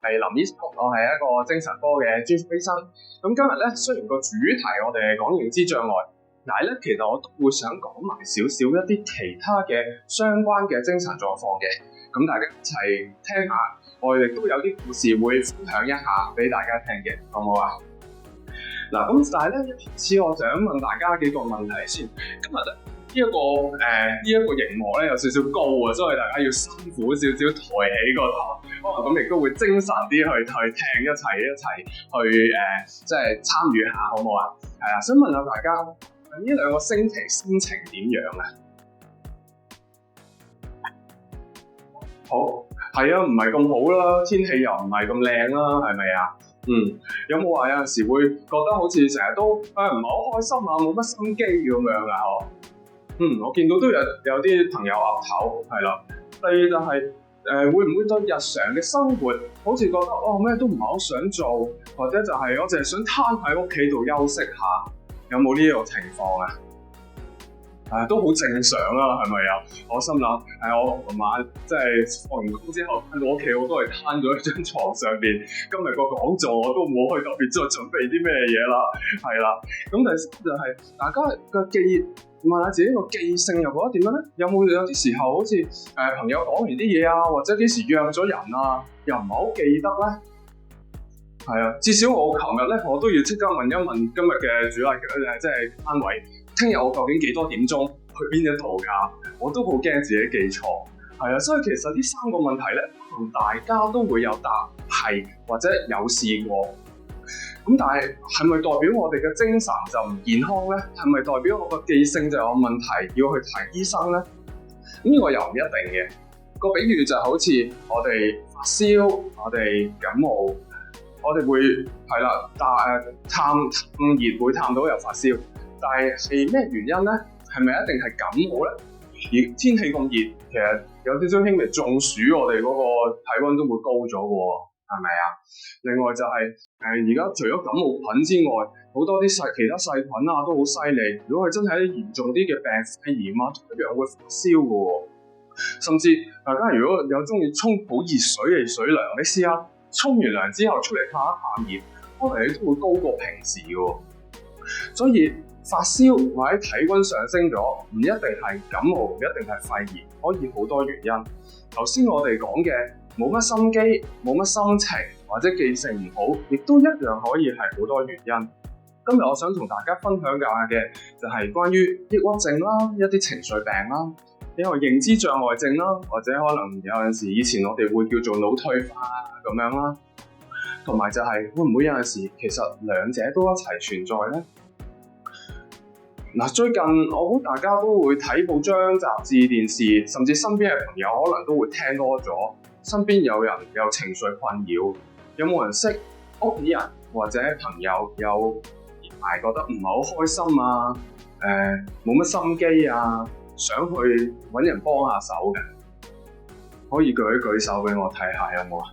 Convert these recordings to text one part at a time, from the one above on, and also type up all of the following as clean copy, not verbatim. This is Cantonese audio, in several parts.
係林醫生，我係一個精神科嘅專科醫生。咁今日咧，雖然個主題我哋係講認知障礙，但係咧，其實我都會想講埋少少一啲其他嘅相關嘅精神狀況嘅。咁大家一齊聽下，我哋亦都有啲故事會分享一下俾大家聽嘅，好唔好啊？嗱，咁但係咧，一開始我想問大家幾個問題先。今日咧，呢一個熒幕咧有少少高啊，所以大家要辛苦少少抬起個頭，咁亦都會精神啲去聽一齊去即係參與下，好唔好啊？係啊，想問下大家呢兩個星期心情點樣啊？好，係啊，唔係咁好啦，天氣又唔係咁靚啦，係咪啊？有冇話有陣時會覺得好似成日都唔係好開心啊，冇乜心機咁樣啊？我見到都有啲朋友岌頭，係啦。第二就係會唔會對日常嘅生活好似覺得咩都唔係好想做，或者就係我淨係想攤喺屋企度休息下，有冇呢個情況啊？都好正常啦，係咪啊？我心諗我琴晚即係放完工之後返到屋企，我都係攤咗喺張床上邊。今日個講座我都冇去特別再準備啲咩嘢啦，係啦。咁第三就係大家嘅問下自己個記性又覺得點樣咧？有啲時候好似朋友講完啲嘢啊，或者幾時約咗人啊，又唔係好記得咧？係啊，至少我琴日咧，我都要即刻問一問今日嘅主禮即係單位，聽日我究竟幾多點鐘去邊一度㗎？我都好驚自己記錯。係啊，所以其實呢三個問題咧，大家都會有答係或者有試過。咁但係咪代表我哋嘅精神就唔健康咧？係咪代表我個記性就有問題，要去睇醫生咧？呢個又唔一定嘅。個比喻就好似我哋發燒，我哋感冒，我哋會係啦，探熱會探到有發燒，但係咩原因咧？係咪一定係感冒咧？而天氣咁熱，其實有少少輕微中暑，我哋嗰個體溫都會高咗嘅喎，係咪啊？另外就係而家除咗感冒菌之外，好多啲其他細菌啊都好犀利。如果佢真係啲嚴重啲嘅病肺炎啊，特別會發燒嘅喎。甚至大家如果有中意沖好熱水嘅水涼，你試下沖完涼之後出嚟探一探熱，可能你都會高過平時嘅喎。所以發燒或者體溫上升咗，唔一定係感冒，唔一定係肺炎，可以好多原因。頭先我哋講嘅冇乜心機、冇乜心情或者記性唔好，亦都一樣可以係好多原因。今日我想同大家分享嘅就係關於抑鬱症啦、一啲情緒病啦、因為認知障礙症啦，或者可能有陣時以前我哋會叫做腦退化咁樣啦，同埋就係會唔會有陣時其實兩者都一齊存在呢？最近我估大家都會睇報章、雜誌、電視，甚至身邊嘅朋友可能都會聽多咗，身邊有人有情緒困擾，有冇人識屋企人或者朋友有覺得唔係好開心啊？冇乜心機啊，想去揾人幫下手嘅，可以舉一舉手俾我睇下有冇啊？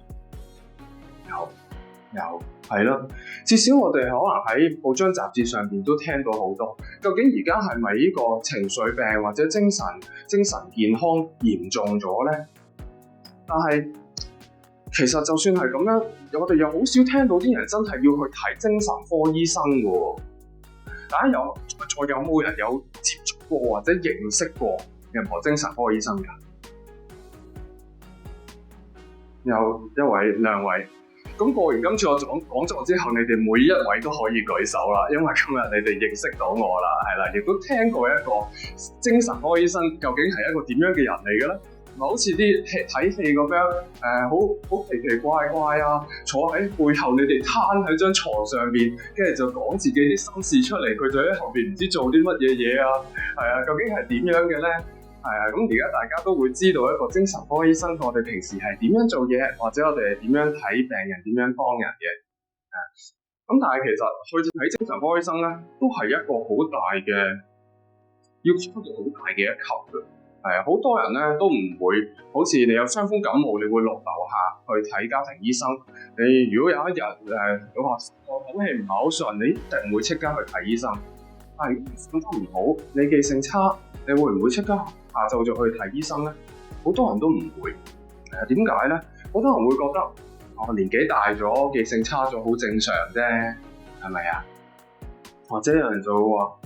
有，係咯，至少我哋可能喺報章雜誌上邊都聽到好多。究竟而家係咪呢個情緒病或者精神健康嚴重咗咧？但係其實就算係咁樣，我哋又好少聽到啲人真係要去睇精神科醫生嘅喎。大家有冇人有接觸過或者認識過任何精神科醫生㗎？有一位、兩位。咁過完今次我講座之後，你哋每一位都可以舉手啦，因為今日你哋認識到我啦，係啦，亦都聽過一個精神科醫生究竟係一個點樣嘅人嚟嘅咧？唔係好似啲睇戲咁樣，好奇奇怪怪啊，坐喺背後你哋攤喺張床上邊，跟住就講自己啲心事出嚟，佢就喺後邊唔知做啲乜嘢啊，係啊，究竟係點樣嘅咧？係啊，咁而家大家都會知道一個精神科醫生，我哋平時係點樣做嘢，或者我哋係點樣睇病人、點樣幫人嘅。咁但係其實去睇精神科醫生咧，都係一個好大嘅，要出到好大嘅一級嘅。係啊，好多人咧都唔會，好似你有傷風感冒，你會落樓下去睇家庭醫生。你如果有一日你話我口氣唔係好順，你一定會即刻去睇醫生。但係瞓得唔好，你記性差，你會唔會即刻下晝就去睇醫生咧？好多人都唔會。點解咧？好多人會覺得我年紀大咗，記性差咗，好正常啫，係咪啊？或者有人就會話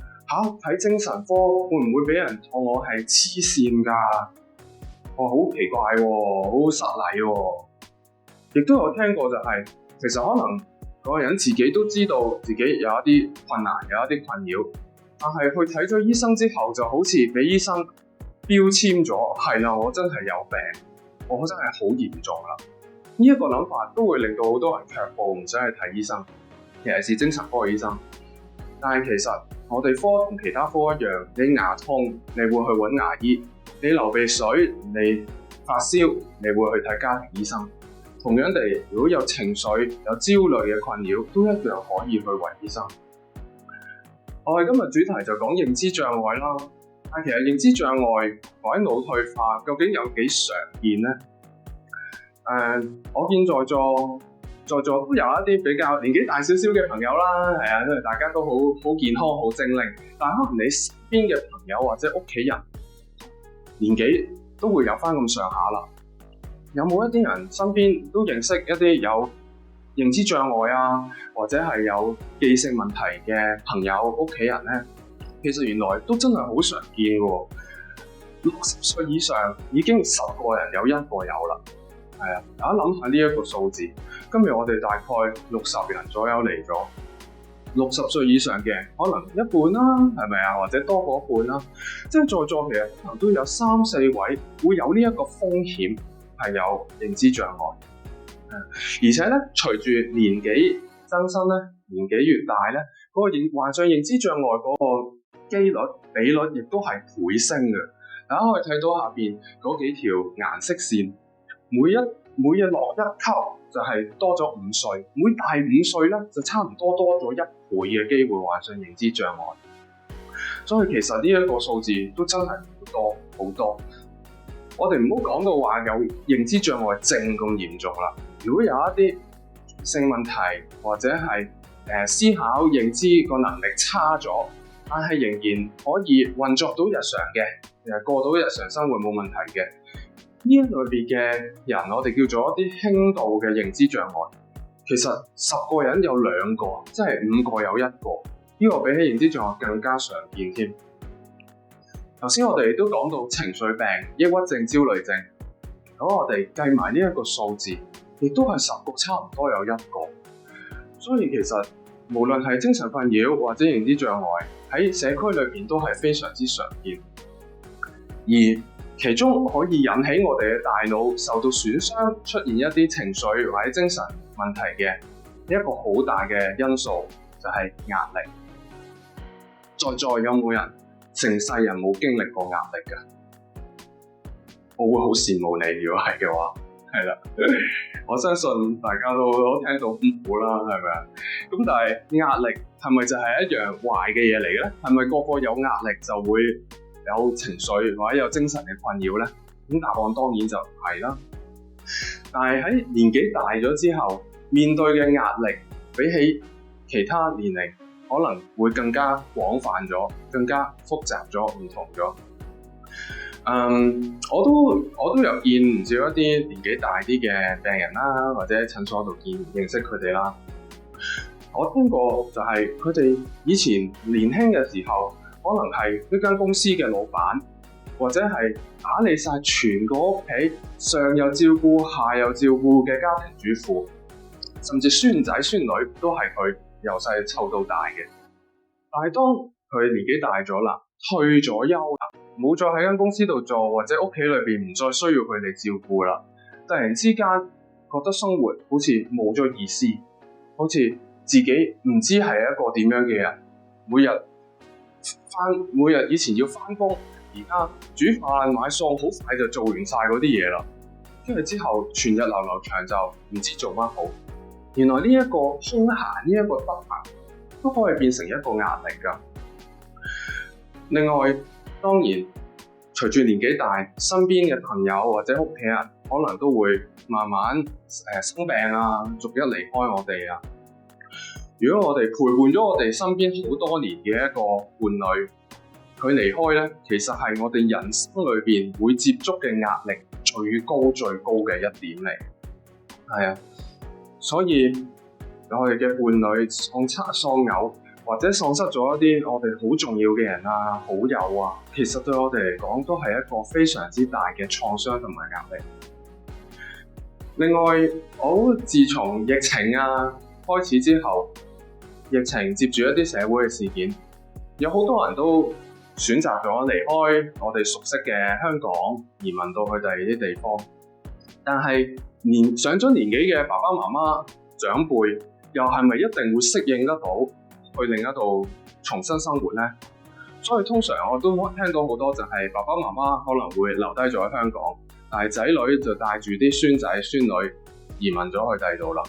睇精神科會唔會俾人當我係黐線㗎？我好奇怪喎，好失禮喎。亦都有聽過就係，其實可能嗰個人自己都知道自己有一啲困難，有一啲困擾，但係去睇咗醫生之後，就好似俾醫生標籤咗，係啦，我真係有病，我真係好嚴重啦。呢一個諗法都會令到好多人卻步，唔想去睇醫生，尤其是精神科嘅醫生。但係其實我哋科同其他科一樣，你牙痛你會去揾牙醫，你流鼻水你發燒你會去睇家庭醫生。同樣地，如果有情緒有焦慮嘅困擾，都一樣可以去揾醫生。我哋今日主題就講認知障礙啦。但其實認知障礙或者腦退化究竟有幾常見呢？我見在座都有一啲比較年紀大少少嘅朋友啦，係啊，因為大家都好健康、好精靈，但可能你身邊嘅朋友或者屋企人年紀都會有翻咁上下啦。有冇一啲人身邊都認識一啲有認知障礙啊，或者係有記性問題嘅朋友、屋企人呢？其實原來都真係好常見喎。60歲以上已經10個人有1個有啦。係啊，大家諗下呢一個數字。今日我哋大概60人左右嚟咗，60歲以上嘅可能一半啦，係咪啊？或者多過一半啦。即係在座其實可能都有3-4位會有呢一個風險係有認知障礙。而且咧，隨住年紀增生咧，年紀越大咧，嗰個患上認知障礙嗰個機率比率亦都係倍升嘅。大家可以睇到下邊嗰幾條顏色線，每日落一級就係多咗5歲，每大5歲咧就差唔多咗1倍嘅機會患上認知障礙。所以其實呢一個數字都真係好多。我哋唔好講到話有認知障礙症咁嚴重啦。如果有一啲性問題或者係思考認知個能力差咗，但係仍然可以運作到日常嘅，過到日常生活冇問題嘅，呢一類別嘅人，我哋叫做一啲輕度嘅認知障礙。其實10個人有2個，即係5個有1個，呢個比起認知障礙更加常見添。頭先我哋都講到情緒病、抑鬱症、焦慮症，咁我哋計埋呢一個數字，亦都係10個差唔多有1個。所以其實無論係精神困擾或者認知障礙，喺社區裏邊都係非常之常見。而其中可以引起我哋嘅大腦受到損傷，出現一啲情緒或者精神問題嘅一個好大嘅因素就係壓力。在座有冇人成世人冇經歷過壓力㗎？我會好羨慕你，如果係嘅話，係啦，我相信大家都聽到苦啦，係咪啊？咁但係壓力係咪就係一樣壞嘅嘢嚟嘅咧？係咪個個有壓力就會有情緒或者有精神嘅困擾咧？咁答案當然就唔係啦。但係喺年紀大咗之後，面對嘅壓力比起其他年齡可能會更加廣泛咗，更加複雜咗，唔同咗。我都有見唔少一啲年紀大啲嘅病人啦，或者喺診所度認識佢哋啦。我聽過就係佢哋以前年輕嘅時候，可能係呢間公司嘅老闆，或者係打理晒全個屋企，上又照顧，下又照顧嘅家庭主婦，甚至孫仔孫女都係佢由細湊到大嘅。但係當佢年紀大咗啦，退咗休啦，冇再喺間公司度做，或者屋企裏邊唔再需要佢哋照顧啦，突然之間覺得生活好似冇咗意思，好似自己唔知係一個點樣嘅人，每日以前要返工，而家煮飯買餸好快就做完晒嗰啲嘢啦，跟住之後全日流長就唔知做乜好。原來呢一個空閒，呢一個得閒都可以變成一個壓力㗎。另外，當然隨住年紀大，身邊嘅朋友或者屋企人可能都會慢慢生病啊，逐一離開我哋啊。如果我哋陪伴咗我哋身邊好多年嘅一個伴侶，佢離開咧，其實係我哋人生裏邊會接觸嘅壓力最高嘅一點嚟。係啊，所以我哋嘅伴侶喪偶，或者喪失咗一啲我哋好重要嘅人啊、好友啊，其實對我哋嚟講都係一個非常之大嘅創傷同埋壓力。另外，自從疫情開始之後，疫情接住一啲社會嘅事件，有好多人都選擇咗離開我哋熟悉嘅香港，移民到去第二啲地方。但係上咗年紀嘅爸爸媽媽、長輩，又係咪一定會適應得到去另一度重新生活呢？所以通常我都聽到好多就係爸爸媽媽可能會留低咗喺香港，但係仔女就帶住啲孫仔孫女移民咗去第二度啦。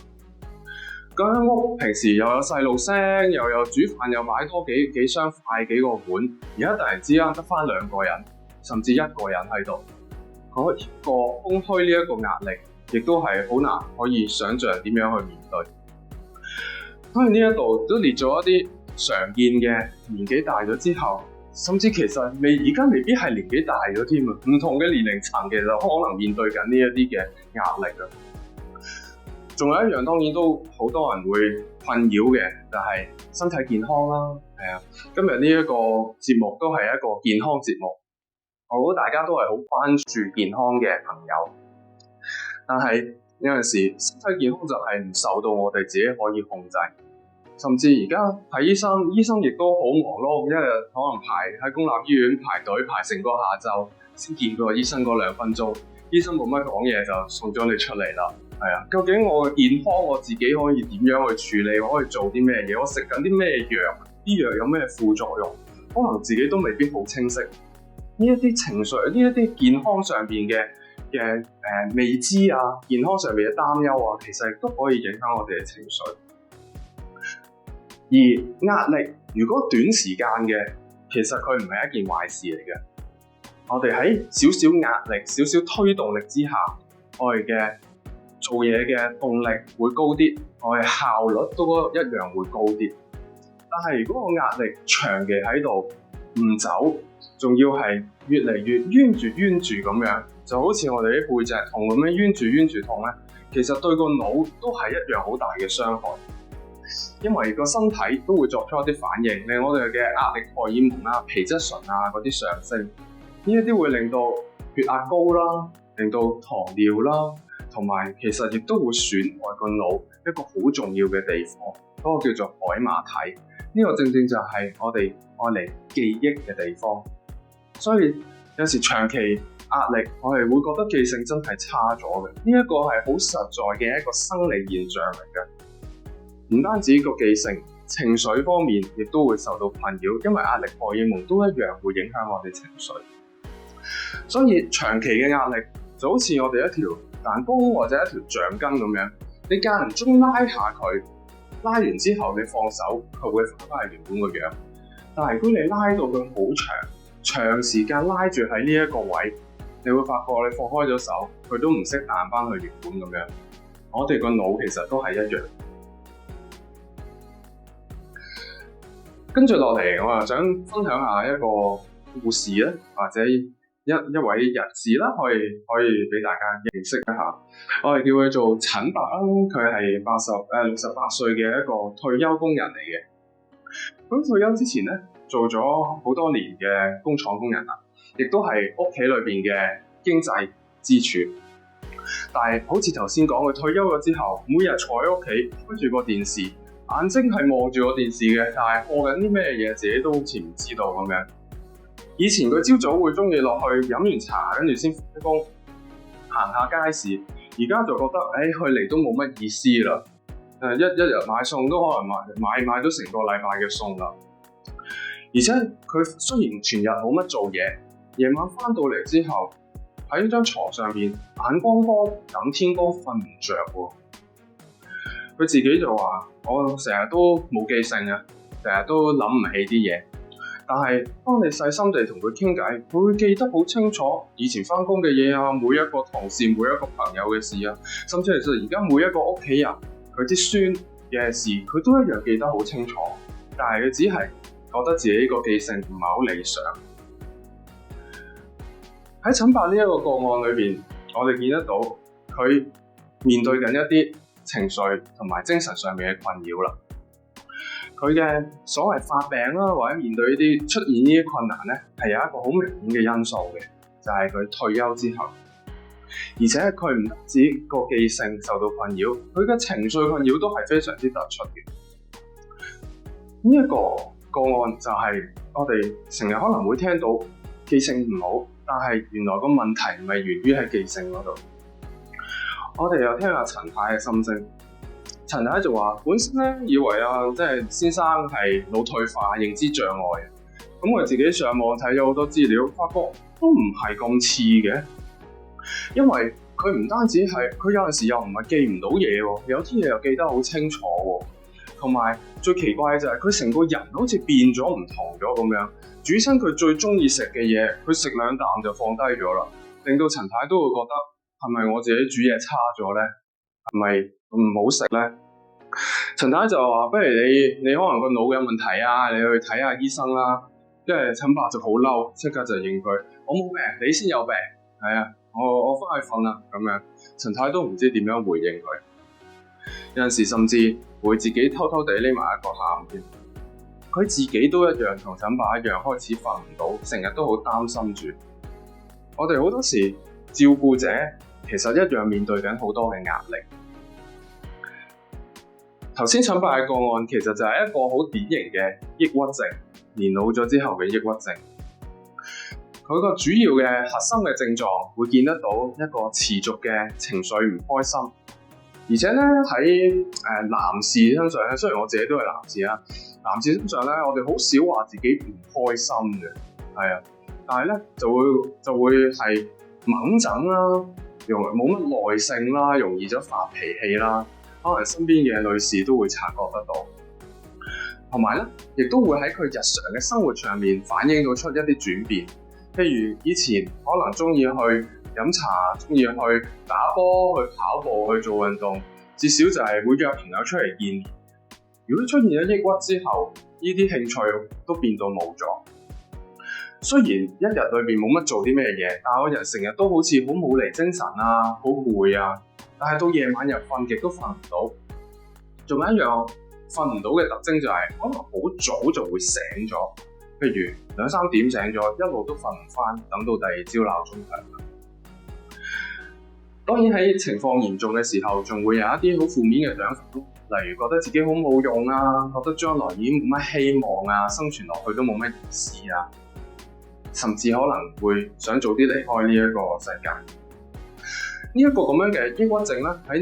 嗰間屋平時又有細路聲，又有煮飯，又擺多幾雙筷、幾個碗，而家突然之間得返2個人，甚至1個人喺度，嗰個空虛呢一個壓力，亦都係好難可以想像點樣去面對。當然呢一度都列咗一啲常見嘅年紀大咗之後，甚至其實而家未必係年紀大咗添啊，唔同嘅年齡層其實可能面對緊呢一啲嘅壓力啊。仲有一樣當然都好多人會困擾嘅，就係身體健康啦。今日呢一個節目都係一個健康節目，我估大家都係好關注健康嘅朋友。但係有陣時身體健康就係唔受到我哋自己可以控制，甚至而家睇醫生，醫生亦都好忙咯，一日可能喺公立醫院排隊排成個下晝先見過醫生嗰2分鐘，醫生冇乜講嘢就送咗你出嚟啦。究竟我嘅健康我自己可以點樣去處理？我可以做啲咩嘢？我食緊啲咩藥？啲藥有咩副作用？可能自己都未必好清晰。呢一啲情緒，呢一啲健康上邊嘅未知啊，健康上面嘅擔憂啊，其實亦都可以影響我哋嘅情緒。而壓力如果短時間嘅，其實佢唔係一件壞事嚟嘅。我哋喺少少壓力、少少推動力之下，我哋嘅做嘢嘅動力會高啲，我哋效率都一樣會高啲。但係如果個壓力長期喺度唔走，仲要係越嚟越冤住咁樣，就好似我哋啲背脊痛咁樣冤住痛咧，其實對個腦都係一樣好大嘅傷害。因為個身體都會作出一啲反應，令我哋嘅壓力荷爾蒙啊、皮質醇啊嗰啲上升，呢一啲會令到血壓高啦，令到糖尿啦。同埋其實亦都會損害個腦一個好重要嘅地方，嗰個叫做海馬體。呢個正正就係我哋愛嚟記憶嘅地方。所以有時長期壓力，我哋會覺得記性真係差咗嘅。呢一個係好實在嘅一個生理現象嚟嘅。唔單止個記性，情緒方面亦都會受到困擾，因為壓力荷爾蒙都一樣會影響我哋情緒。所以長期嘅壓力就好似我哋一條蛋糕或者一條橡筋咁樣，你間唔中拉下佢，拉完之後你放手，佢會翻去原本個樣。但係如果你拉到佢好長時間拉住喺呢一個位，你會發覺你放開咗手，佢都唔識彈翻去原本咁樣。我哋個腦其實都係一樣。跟住落嚟，我又想分享下一個故事咧，或者一位人士啦，可以俾大家認識一下。我哋叫佢做陳伯啦，佢係68歲嘅一個退休工人嚟嘅。咁退休之前咧，做咗好多年嘅工廠工人啦，亦都係屋企裏邊嘅經濟支柱。但係好似頭先講，佢退休咗之後，每日坐喺屋企開住個電視，眼睛係望住個電視嘅，但係播緊啲咩嘢自己都好似唔知道咁樣。以前佢朝早會中意落去飲完茶，跟住先返工，行下街市。而家就覺得，去嚟都冇乜意思啦。一日買餸都可能買咗成個禮拜嘅餸啦。而且佢雖然全日冇乜做嘢，夜晚翻到嚟之後，喺張床上邊眼光光等天光，瞓唔着喎。佢自己就話：我成日都冇記性啊，成日都諗唔起啲嘢。但係當你細心地同佢傾偈，佢會記得好清楚以前翻工嘅嘢啊，每一個同事、每一個朋友嘅事啊，甚至其實而家每一個屋企人佢啲孫嘅事，佢都一樣記得好清楚。但係佢只係覺得自己個記性唔係好理想。喺陳伯呢一個個案裏邊，我哋見得到佢面對緊一啲情緒同埋精神上面嘅困擾啦。佢嘅所謂發病啦，或者面對出現呢啲困難咧，係有一個好明顯嘅因素嘅，就係佢退休之後，而且佢唔止個記性受到困擾，佢嘅情緒困擾都係非常之突出嘅。呢一個個案就係我哋成日可能會聽到記性唔好，但係原來個問題唔係源於喺記性嗰度。我哋又聽下陳太嘅心聲。陳太就話：本身咧以為即係先生係腦退化、認知障礙，咁我自己上網睇咗好多資料，發覺都唔係咁似嘅。因為佢唔單止係，佢有陣時又唔係記唔到嘢喎，有啲嘢又記得好清楚喎。同埋最奇怪嘅就係佢成個人好似變咗唔同咗咁樣，煮親佢最中意食嘅嘢，佢食兩啖就放低咗啦，令到陳太都會覺得係咪我自己煮嘢差咗咧？係咪唔好食咧？陳太就話：不如你可能個腦有問題啊，你去睇下醫生啦。跟住陳伯就好嬲，即刻就應佢：我冇病，你先有病。係啊，我翻去瞓啦咁樣。陳太都唔知點樣回應佢。有陣時甚至會自己偷偷地匿埋一個喊添。佢自己都一樣同陳伯一樣，開始瞓唔到，成日都好擔心住。我哋好多時照顧者其實一樣面對緊好多嘅壓力。頭先陳伯嘅個案其實就係一個好典型嘅抑鬱症，年老咗之後嘅抑鬱症。佢個主要嘅核心嘅症狀會見得到一個持續嘅情緒唔開心，而且咧喺男士身上咧，雖然我自己都係男士啊，男士身上咧我哋好少話自己唔開心嘅，係啊，但係咧就會係猛整啦，冇乜耐性啦，容易咗發脾氣啦。可能身邊嘅女士都會察覺得到，同埋咧，亦都會喺佢日常嘅生活上面反映到出一啲轉變。譬如以前可能中意去飲茶，中意去打波、去跑步、去做運動，至少就係會約朋友出嚟見面。如果出現咗抑鬱之後，呢啲興趣都變到冇咗。雖然一日裏邊冇乜做啲咩嘢，但係我人成日都好似好冇嚟精神啊，好攰啊。但係到夜晚又瞓極都瞓唔到，仲有一樣瞓唔到嘅特徵就係可能好早就會醒咗，譬如2、3點醒咗，一路都瞓唔翻，等到第二朝鬧鐘響。當然喺情況嚴重嘅時候，仲會有一啲好負面嘅想法，例如覺得自己好冇用啊，覺得將來已經冇乜希望啊，生存落去都冇乜意思啊，甚至可能會想早啲離開呢一個世界。呢一個咁樣嘅抑鬱症咧，喺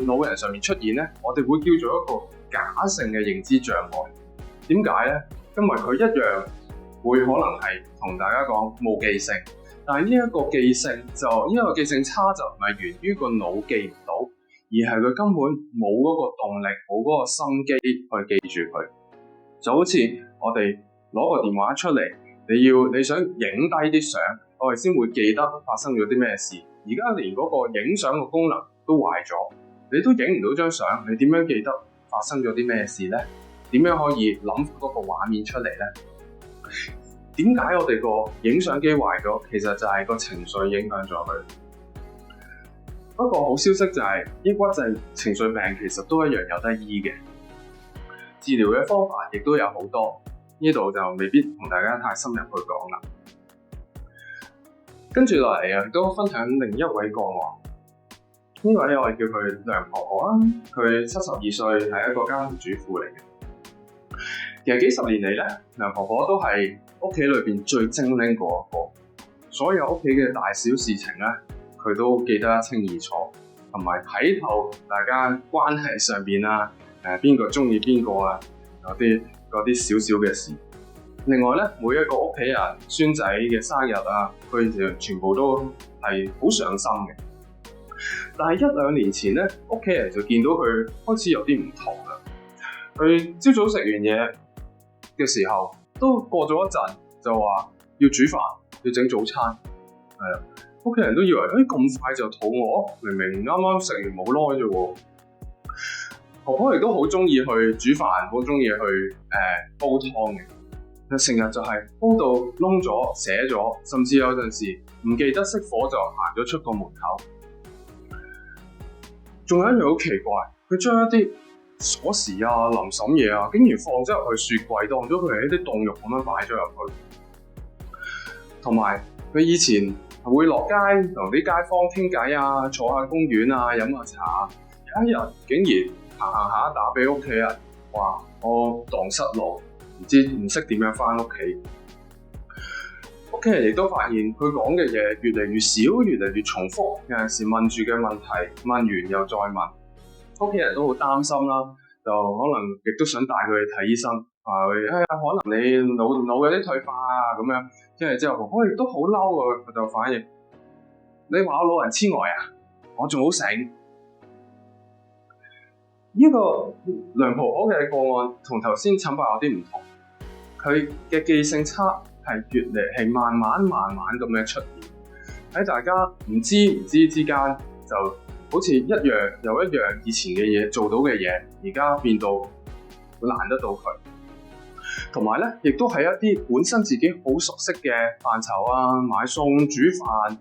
老人上面出現咧，我哋會叫做一個假性嘅認知障礙。點解咧？因為佢一樣會可能係同大家講冇記性，但係呢一個記性差就唔係源於個腦記唔到，而係佢根本冇嗰個動力，冇嗰個心機去記住佢。就好似我哋攞個電話出嚟，你想影低啲相，我哋先會記得發生咗啲咩事。而家連嗰個影相嘅功能都壞咗，你都影唔到張相，你點樣記得發生咗啲咩事呢？點樣可以諗嗰個畫面出嚟呢？點解我哋個影相機壞咗？其實就係個情緒影響咗佢。不過好消息就係抑鬱症、情緒病其實都一樣有得醫嘅，治療嘅方法亦都有好多，呢度就未必同大家太深入去講啦。跟住落嚟啊，都分享另一位個案。呢位我哋叫佢梁婆婆啦，佢72歲，係一個家庭主婦嚟嘅。其實幾十年嚟咧，梁婆婆都係屋企裏邊最精靈嗰一個，所有屋企嘅大小事情咧，佢都記得一清二楚，同埋睇透大家關係上邊啊，邊個中意邊個啊，嗰啲少少嘅事。另外咧，每一個屋企人孫仔嘅生日啊，佢哋全部都係好上心嘅。但係1-2年前咧，屋企人就見到佢開始有啲唔同啦。佢朝早食完嘢嘅時候，都過咗一陣就話要煮飯，要整早餐。係啊，屋企人都以為咁快就肚餓，明明啱啱食完冇耐啫喎。婆婆亦都好中意去煮飯，好中意去煲湯嘅。成日就係煲到燶咗、瀉咗，甚至有陣時唔記得熄火就行咗出個門口。仲有一樣好奇怪，佢將一啲鎖匙啊、臨審嘢啊，竟然放咗入去雪櫃，當咗佢係一啲凍肉咁樣擺咗入去。同埋佢以前會落街同啲街坊傾偈啊，坐下公園啊，飲下茶。有一日竟然行下打俾屋企人，話我蕩失路，唔識點樣翻屋企。屋企人亦都發現佢講嘅嘢越嚟越少，越嚟越重複。有陣時問住嘅問題，問完又再問，屋企人都好擔心啦，就可能亦都想帶佢去睇醫生，話佢可能你腦有啲退化啊咁樣。跟住之後，我亦都好嬲啊！佢就反應：你話我老人痴呆啊？我仲好醒。呢個梁婆婆嘅個案同頭先陳伯有啲唔同，佢嘅記性差係越嚟係慢慢咁樣出現喺大家唔知之間，就好似一樣又一樣以前嘅嘢做到嘅嘢，而家變到難得到佢。同埋咧，亦都係一啲本身自己好熟悉嘅範疇啊，買餸、煮飯，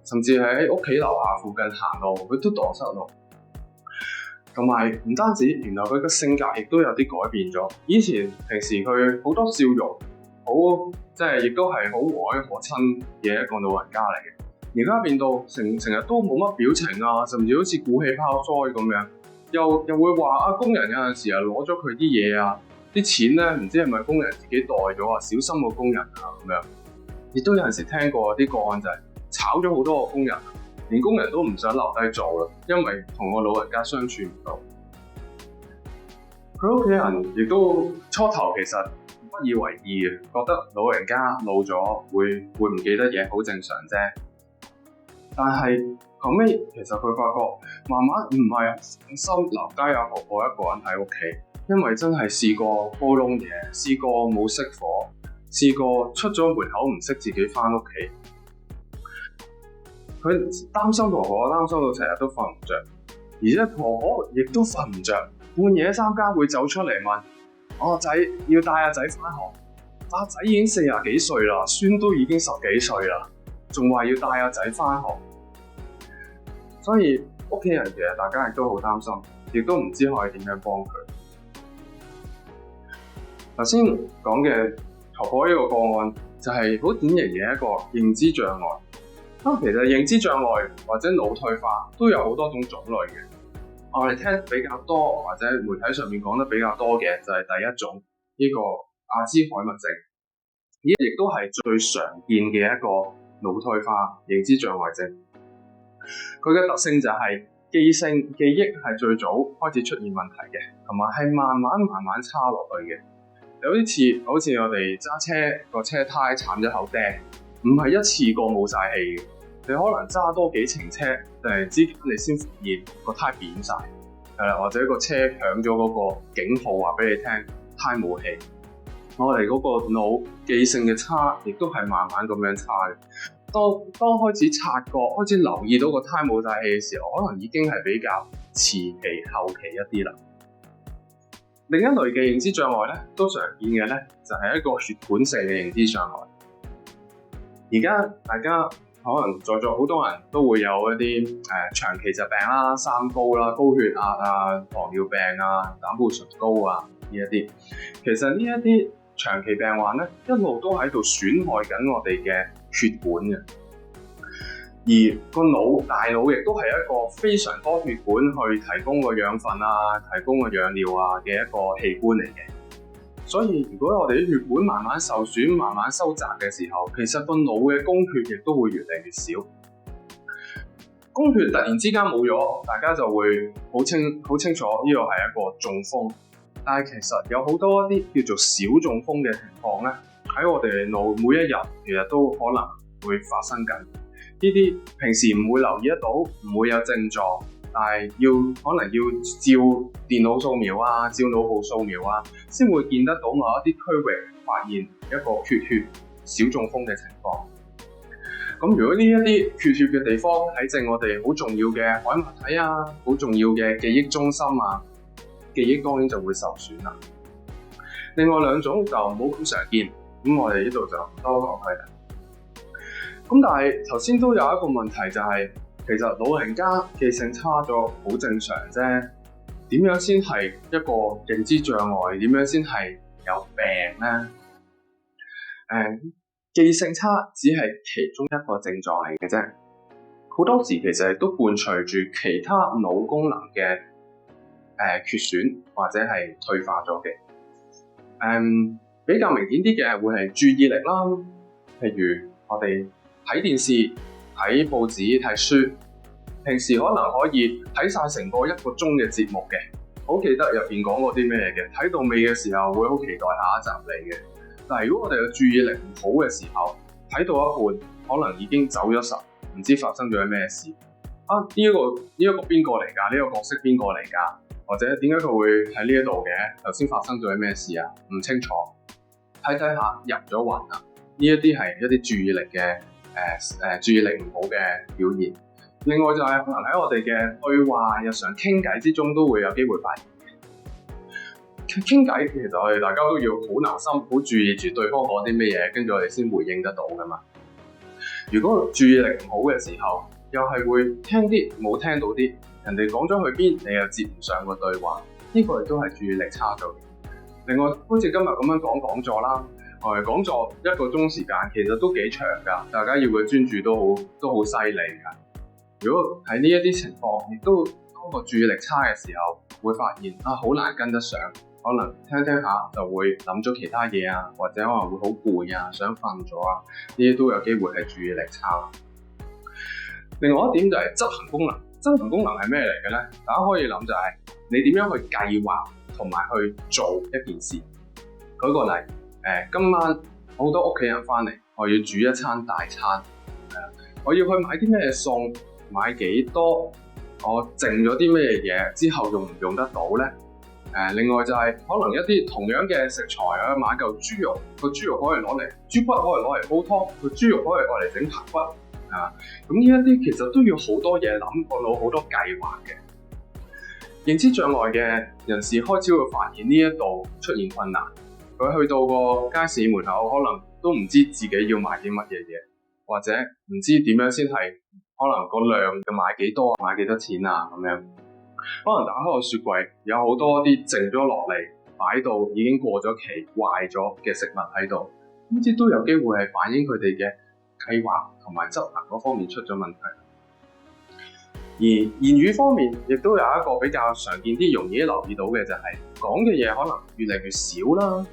甚至係喺屋企樓下附近行路，佢都蕩失路。同埋唔單止，原來佢嘅性格亦都有啲改變咗。以前平時佢好多笑容，好即係亦都係好和藹可親嘅一個老人家嚟嘅。而家變到成日都冇乜表情啊，甚至好似鼓起泡腮咁樣，又會話工人有陣時攞咗佢啲嘢啊。啲錢咧，唔知係咪工人自己袋咗啊？小心個工人啊咁樣，亦都有陣時聽過啲個案就係炒咗好多個工人，連工人都唔想留低做啦，因為同個老人家相處唔到。佢屋企人亦都初頭其實不以為意嘅，覺得老人家老咗會唔記得嘢，好正常啫。但係後尾其實佢發覺慢慢唔係心留低阿婆婆一個人喺屋企。因為真係試過煲燶嘢，試過冇熄火，試過出咗門口唔識自己返屋企。佢擔心婆婆，擔心到成日都瞓唔着，而且婆婆亦都瞓唔着，半夜三更會走出嚟問：我仔要帶阿仔返學，阿仔已經40幾歲啦，孫都已經10幾歲啦，仲話要帶阿仔返學。所以屋企人其實大家亦都好擔心，亦都唔知可以點樣幫佢。頭先講嘅婆婆呢個個案就係好典型嘅一個認知障礙。其實認知障礙或者腦退化都有好多種種類嘅。我哋聽比較多或者媒體上面講得比較多嘅就係第一種呢個阿茲海默症，呢亦都係最常見嘅一個腦退化認知障礙症。佢嘅特性就係記憶係最早開始出現問題嘅，同埋係慢慢差落去嘅。有啲好似我哋揸車個車胎鏟咗口釘，唔係一次過冇晒氣嘅。你可能揸多幾程車，突然之間你先發現個胎扁晒，係啦，或者個車響咗嗰個警號話俾你聽胎冇氣。我哋嗰個腦記性嘅差，亦都係慢慢咁樣差嘅。當開始察覺、開始留意到個胎冇晒氣嘅時候，可能已經係比較前期、後期一啲啦。另一類嘅認知障礙咧，都常見嘅咧，就係一個血管性嘅認知障礙。而家大家可能在座好多人都會有一啲長期疾病啦、三高啦、高血壓啊、糖尿病啊、膽固醇高啊呢一啲。其實呢一啲長期病患咧，一路都喺度損害緊我哋嘅血管嘅。而個大腦亦都係一個非常多血管去提供個養分啊、提供個養料啊嘅一個器官嚟嘅。所以如果我哋啲血管慢慢受損、慢慢收窄嘅時候，其實個腦嘅供血亦都會越嚟越少。供血突然之間冇咗，大家就會好清楚呢個係一個中風。但係其實有好多一啲叫做小中風嘅情況咧，喺我哋腦每一日其實都可能會發生緊。呢啲平時唔會留意得到，唔會有症狀，但係可能要照電腦掃描啊、照腦部掃描啊，先會見得到某一啲區域發現一個缺血小中風嘅情況。咁如果呢一啲缺血嘅地方喺正我哋好重要嘅海馬體啊、好重要嘅記憶中心啊，記憶當然就會受損啦。另外兩種就唔好咁常見，咁我哋呢度就唔多講佢啦。咁但係頭先都有一個問題就係，其實老人家記性差咗好正常啫。點樣先係一個認知障礙？點樣先係有病呢？記性差只係其中一個症狀嚟嘅啫，好多時其實亦都伴隨住其他腦功能嘅缺損或者係退化咗嘅。比較明顯啲嘅會係注意力啦，譬如我哋睇電視、睇報紙、睇書，平時可能可以睇晒成個1個鐘嘅節目嘅，好記得入邊講過啲咩嘅，睇到尾嘅時候會好期待下一集嚟嘅。但係如果我哋嘅注意力唔好嘅時候，睇到一半可能已經走咗神，唔知發生咗咩事啊？呢一個邊個嚟㗎？呢個角色邊個嚟㗎？或者點解佢會喺呢一度嘅？頭先發生咗咩事啊？唔清楚，睇下入咗魂啦。呢一啲係一啲注意力嘅注意力唔好嘅表現。另外就係可能喺我哋嘅對話、日常傾偈之中都會有機會發現。傾偈其實我哋大家都要好留心、好注意住對方講啲咩嘢，跟住我哋先回應得到噶嘛。如果注意力唔好嘅時候，又係會聽啲冇聽到啲，人哋講咗去邊，你又接唔上個對話，呢個亦都係注意力差咗。另外，好似今日咁樣講座啦，我哋講座1個鐘時間，其實都幾長噶，大家要嘅專注都好犀利噶。如果喺呢一啲情況，亦都當個注意力差嘅時候，會發現好難跟得上。可能聽下就會諗咗其他嘢啊，或者可能會好攰啊，想瞓咗啊，呢啲都有機會係注意力差。另外一點就係執行功能。執行功能係咩嚟嘅咧？大家可以諗就係你點樣去計劃同埋去做一件事。舉個例，今晚好多屋企人翻嚟，我要煮一餐大餐，我要去買啲咩餸，買幾多，我剩咗啲咩嘢之後用唔用得到咧？另外就係可能一啲同樣嘅食材啊，買嚿豬肉，個豬肉可以攞嚟，豬骨可以攞嚟煲湯，個豬肉可以攞嚟整排骨啊。咁呢一啲其實都要好多嘢諗，個腦好多計劃嘅。認知障礙嘅人士開始會發現呢一度出現困難，佢去到個街市門口，可能都唔知自己要買啲乜嘢嘢，或者唔知點樣先係可能個量要買幾多，買幾多錢啊咁樣。可能打開個雪櫃，有好多啲剩咗落嚟，擺到已經過咗期壞咗嘅食物喺度，呢啲都有機會係反映佢哋嘅計劃同埋執行嗰方面出咗問題。而言語方面，亦都有一個比較常見啲、容易留意到嘅就係講嘅嘢可能越嚟越少啦。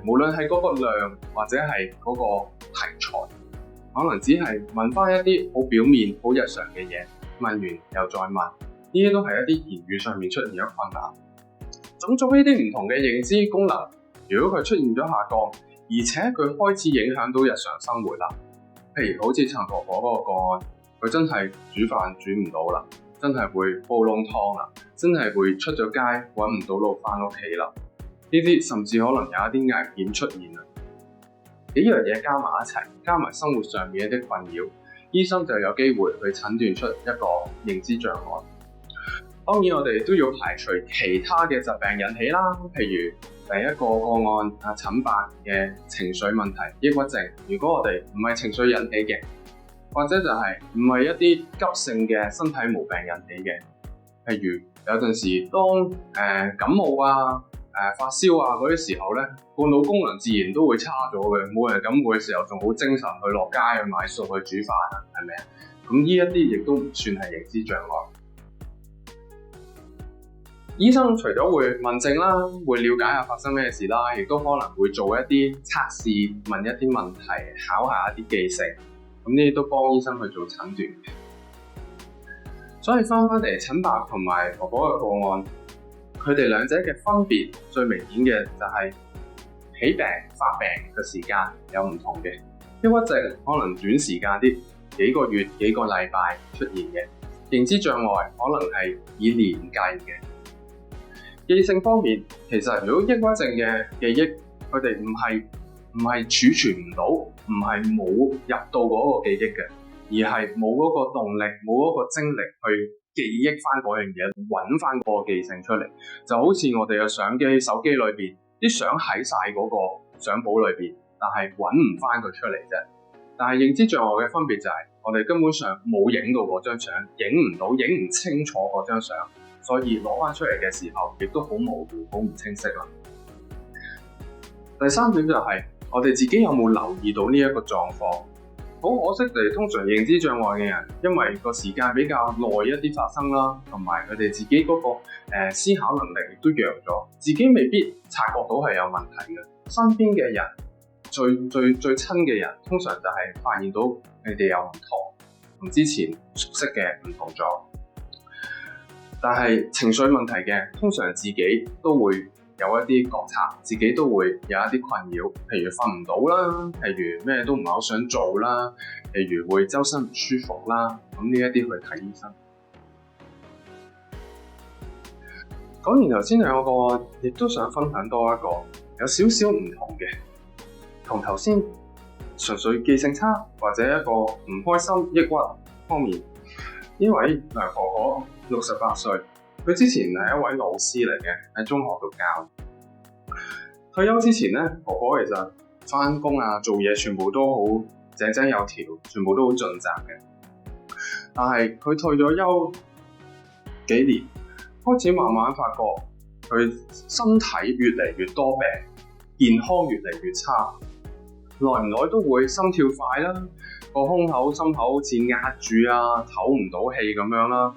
無論係嗰個量或者係嗰個題材，可能只係問翻一啲好表面、好日常嘅嘢，問完又再問。呢啲都係一啲言語上面出現咗困難。種種呢啲唔同嘅認知功能，如果佢出現咗下降，而且佢開始影響到日常生活啦，譬如好似陳婆婆嗰個個案，佢真係煮飯煮唔到啦，真係會煲燶湯啦，真係會出咗街揾唔到路翻屋企啦。呢啲甚至可能有一啲危險出現啦。幾樣嘢加埋一齊，加埋生活上面一啲困擾，醫生就有機會去診斷出一個認知障礙。當然我哋都要排除其他嘅疾病引起啦，譬如第一個個案陳伯嘅情緒問題、抑鬱症。如果我哋唔係情緒引起嘅，或者就係唔係一啲急性嘅身體毛病引起嘅，譬如有陣時當感冒啊、發燒啊嗰啲時候咧，個腦功能自然都會差咗嘅。冇人感冒嘅時候仲好精神去落街去買餸去煮飯啊，係咪啊？咁呢一啲亦都唔算係認知障礙。醫生除咗會問症啦，會了解下發生咩事啦，亦都可能會做一啲測試，問一啲問題，考下一啲記性。咁呢啲都幫醫生去做診斷嘅。所以翻嚟陳伯同埋婆婆嘅個案，佢哋兩者嘅分別最明顯嘅就係起病發病嘅時間有唔同嘅。抑鬱症可能短時間啲，幾個月幾個禮拜出現嘅。認知障礙可能係以年計嘅。記性方面，其實如果抑鬱症嘅記憶，佢哋唔係儲存唔到，唔係冇入到嗰個記憶嘅，而係冇嗰個動力，冇嗰個精力去記憶翻嗰樣嘢，揾翻嗰個記性出嚟。就好似我哋嘅相機、手機裏邊啲相喺晒嗰個相簿裏邊，但係揾唔翻佢出嚟啫。但係認知障礙嘅分別就係，我哋根本上冇影到嗰張相，影唔到，影唔清楚嗰張相。所以攞翻出嚟嘅時候，亦都好模糊、好唔清晰啦。第三點就係我哋自己有冇留意到呢一個狀況？好可惜地，通常認知障礙嘅人，因為個時間比較耐一啲發生啦，同埋佢哋自己嗰個思考能力亦都弱咗，自己未必察覺到係有問題嘅。身邊嘅人最親嘅人，通常就係發現到你哋有唔同之前熟悉嘅唔同咗。但係情緒問題嘅，通常自己都會有一啲覺察，自己都會有一啲困擾，譬如瞓唔到啦，譬如咩都唔係好想做啦，譬如會周身唔舒服啦，咁呢一啲去睇醫生。講完頭先兩個，亦都想分享多一個有少少唔同嘅，同頭先純粹記性差或者一個唔開心、抑鬱方面。呢位梁婆婆68歲。佢之前係一位老師嚟嘅，喺中學度教。退休之前咧，婆婆其實返工啊、做嘢全部都好井井有條，全部都好盡責嘅。但係佢退咗休幾年，開始慢慢發覺佢身體越嚟越多病，健康越嚟越差，耐唔耐都會心跳快啦，個胸口、心口好似壓住啊，唞唔到氣咁樣啦。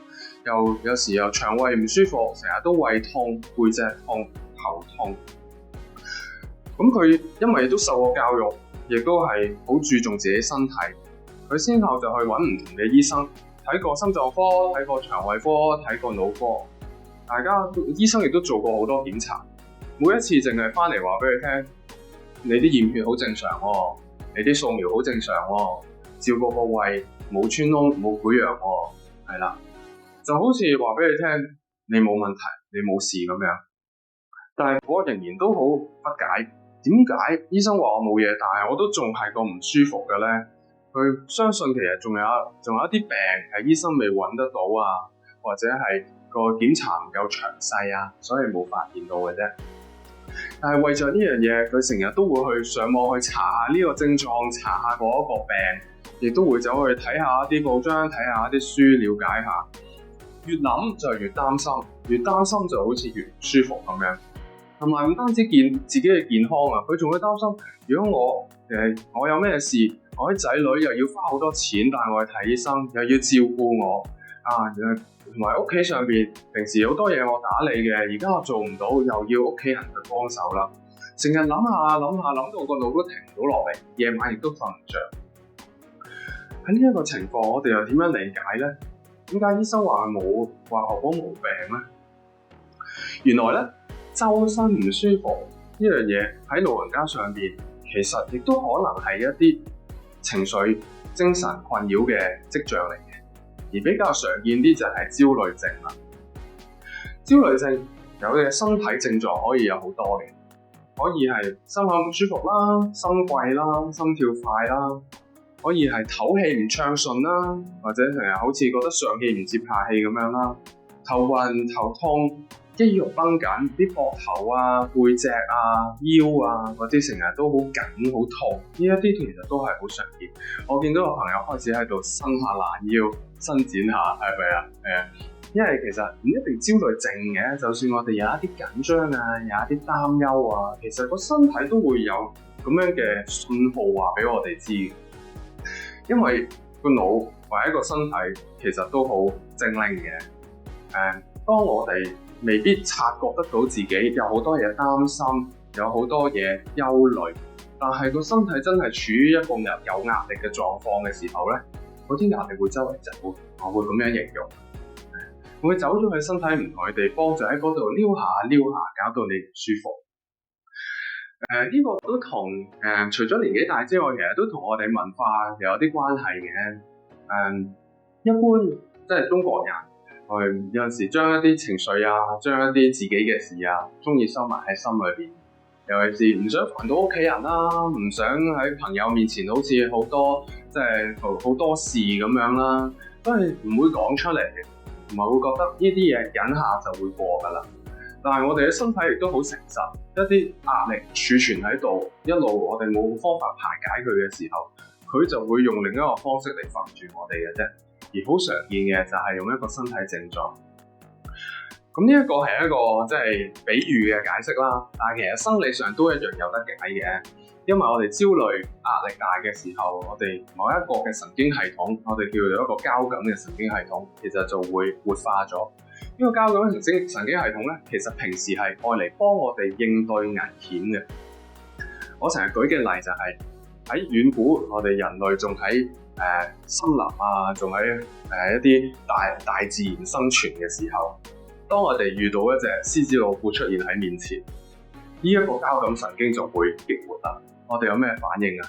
有時又腸胃唔舒服，成日都胃痛、背脊痛、頭痛。咁佢因為都受過教育，亦都係好注重自己身體。佢先後就去揾唔同嘅醫生，睇過心臟科、睇過腸胃科、睇過腦科。大家醫生亦都做過好多檢查，每一次淨係翻嚟話俾佢聽，你啲驗血好正常喎，你啲掃描好正常喎，照過個胃冇穿窿冇潰瘍喎，係啦。就好似話俾你聽，你冇問題，你冇事咁樣。但係我仍然都好不解，點解醫生話我冇嘢，但係我都仲係個唔舒服嘅咧？佢相信其實仲有一啲病係醫生未揾得到啊，或者係個檢查唔夠詳細啊，所以冇發現到嘅啫。但係為咗呢樣嘢，佢成日都會去上網去查下呢個症狀，查下嗰個病，亦都會走去睇下啲報章，睇下啲書，了解下。越諗就越擔心，越擔心就好似越唔舒服咁樣。同埋唔單止自己嘅健康啊，佢仲會擔心，如果我有咩事，我啲仔女又要花好多錢帶我去睇醫生，又要照顧我啊，同埋屋企上邊平時好多嘢我打理嘅，而家我做唔到，又要屋企人去幫手啦。成日諗下，諗到個腦都停唔到落嚟，夜晚亦都瞓唔着。喺呢一個情況，我哋又點樣理解咧？點解醫生話我冇病咧？原來咧，周身唔舒服呢樣嘢喺老人家上邊，其實亦都可能係一啲情緒、精神困擾嘅跡象嚟嘅。而比較常見啲就係焦慮症啦。焦慮症有嘅身體症狀可以有好多嘅，可以係心口唔舒服啦、心悸啦、心跳快啦。可以係唞氣唔暢順啦，或者成日好似覺得上氣唔接下氣咁樣啦，頭暈頭痛、肌肉繃緊，啲膊頭啊、背脊啊、腰啊嗰啲成日都好緊好痛，呢一啲其實都係好常見。我見到個朋友開始喺度伸下懶腰、伸展下，係咪啊？因為其實唔一定焦慮症嘅，就算我哋有一啲緊張啊、有一啲擔憂啊，其實個身體都會有咁樣嘅信號話俾我哋知。因為個腦或者個身體其實都好精靈嘅，當我哋未必察覺得到自己有好多嘢擔心，有好多嘢憂慮，但係個身體真係處於一個有壓力嘅狀況嘅時候咧，嗰啲壓力會周圍走，我會咁樣形容，會走咗去身體唔同嘅地方，就喺嗰度撩下，搞到你唔舒服。呢個都同除咗年紀大之外，其實都同我哋文化有啲關係嘅。一般即係中國人，有陣時將一啲情緒啊，將一啲自己嘅事啊，中意收埋喺心裏邊。尤其是唔想煩到屋企人啦，唔想喺朋友面前好似好多即係好多事咁樣啦，都係唔會講出嚟嘅，同埋會覺得呢啲嘢忍下就會過噶啦。但係我哋嘅身體亦都好誠實，一啲壓力儲存喺度，一路我哋冇方法排解佢嘅時候，佢就會用另一個方式嚟煩住我哋嘅啫。而好常見嘅就係用一個身體症狀。咁呢一個係一個即係比喻嘅解釋啦，但係其實生理上都一樣有得解嘅，因為我哋焦慮、壓力大嘅時候，我哋某一個嘅神經系統，我哋叫做一個交感嘅神經系統，其實就會活化咗。呢個交感嘅神經系統咧，其實平時係愛嚟幫我哋應對危險嘅。我成日舉嘅例就係喺遠古，我哋人類仲喺森林啊，仲喺一啲大自然生存嘅時候，當我哋遇到一隻獅子老虎出現喺面前，呢一個交感神經就會激活啦。我哋有咩反應啊？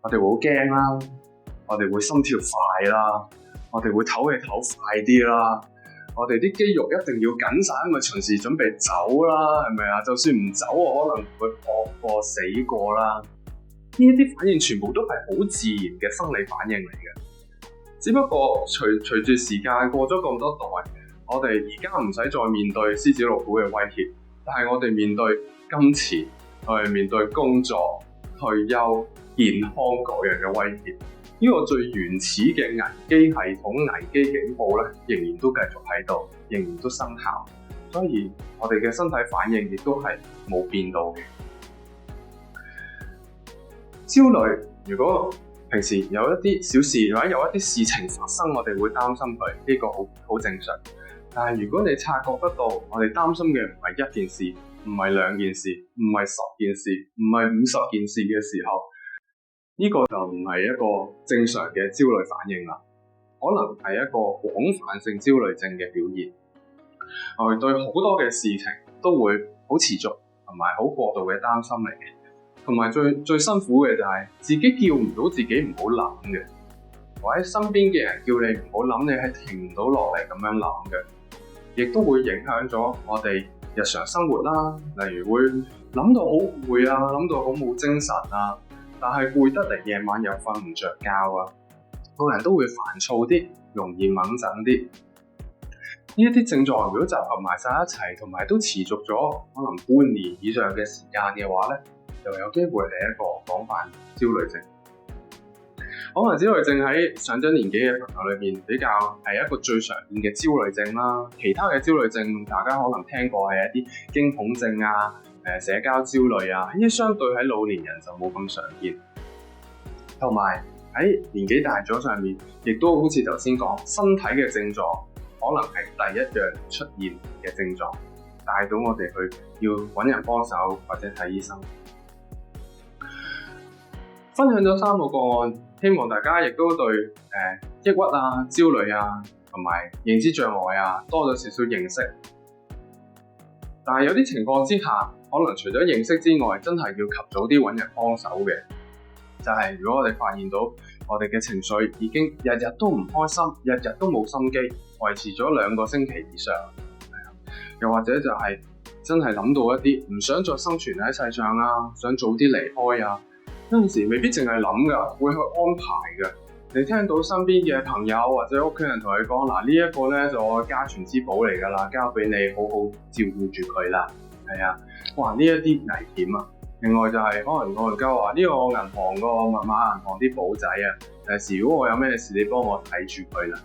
我哋會好驚啦，我哋會心跳快啦，我哋會唞氣唞快啲啦，我哋啲肌肉一定要緊晒，因為隨時準備走啦，係咪啊？就算唔走，我可能會搏過死過啦。呢一啲反應全部都係好自然嘅生理反應嚟嘅，只不過隨住時間過咗咁多代，我哋而家唔使再面對獅子老虎嘅威脅，但係我哋面對金錢，我哋面對工作、退休、健康各樣嘅威脅，呢個最原始嘅危機系統、危機警報咧，仍然都繼續喺度，仍然都生效，所以我哋嘅身體反應亦都係冇變到嘅。焦慮，如果平時有一啲小事或者有一啲事情發生，我哋會擔心佢，呢個好正常。但係如果你察覺得到，我哋擔心嘅唔係一件事，唔係兩件事，唔係10件事，唔係50件事嘅時候，呢個就唔係一個正常嘅焦慮反應啦，可能係一個廣泛性焦慮症嘅表現。我哋對好多嘅事情都會好持續同埋好過度嘅擔心嚟嘅。同埋最辛苦嘅就係自己叫唔到自己唔好諗嘅，或者身邊嘅人叫你唔好諗，你係停唔到落嚟咁樣諗嘅，亦都會影響咗我哋日常生活啦。例如會諗到好攰啊，諗到好冇精神啊，但係攰得嚟夜晚又瞓唔着覺啊，個人都會煩躁啲，容易掹震啲。呢一啲症狀如果集合埋晒一齊，同埋都持續咗可能半年以上嘅時間嘅話咧，就有機會係一個廣泛焦慮症。廣泛焦慮症喺上咗年紀嘅朋友裏面比較係一個最常見嘅焦慮症啦。其他嘅焦慮症大家可能聽過係一啲驚恐症啊、社交焦慮啊，呢啲相對喺老年人就冇咁常見。同埋喺年紀大咗上面，亦都好似頭先講，身體嘅症狀可能係第一樣出現嘅症狀，帶到我哋去要揾人幫手或者睇醫生。分享咗3個個案，希望大家亦都對抑鬱啊、焦慮啊同埋認知障礙啊多咗少少認識。但係有啲情況之下，可能除咗認識之外，真係要及早啲揾人幫手嘅。就係如果我哋發現到我哋嘅情緒已經日日都唔開心，日日都冇心機，維持咗2個星期以上，又或者就係真係諗到一啲唔想再生存喺世上啊，想早啲離開啊。有陣時未必淨係諗噶，會去安排嘅。你聽到身邊嘅朋友或者屋企人同你講，嗱，呢一個咧就我家傳之寶嚟噶啦，交俾你好好照顧住佢啦。係啊，哇，呢一啲危險啊！另外就係可能我而家話呢個銀行個密碼銀行啲簿仔啊，如果我有咩事，你幫我睇住佢啦。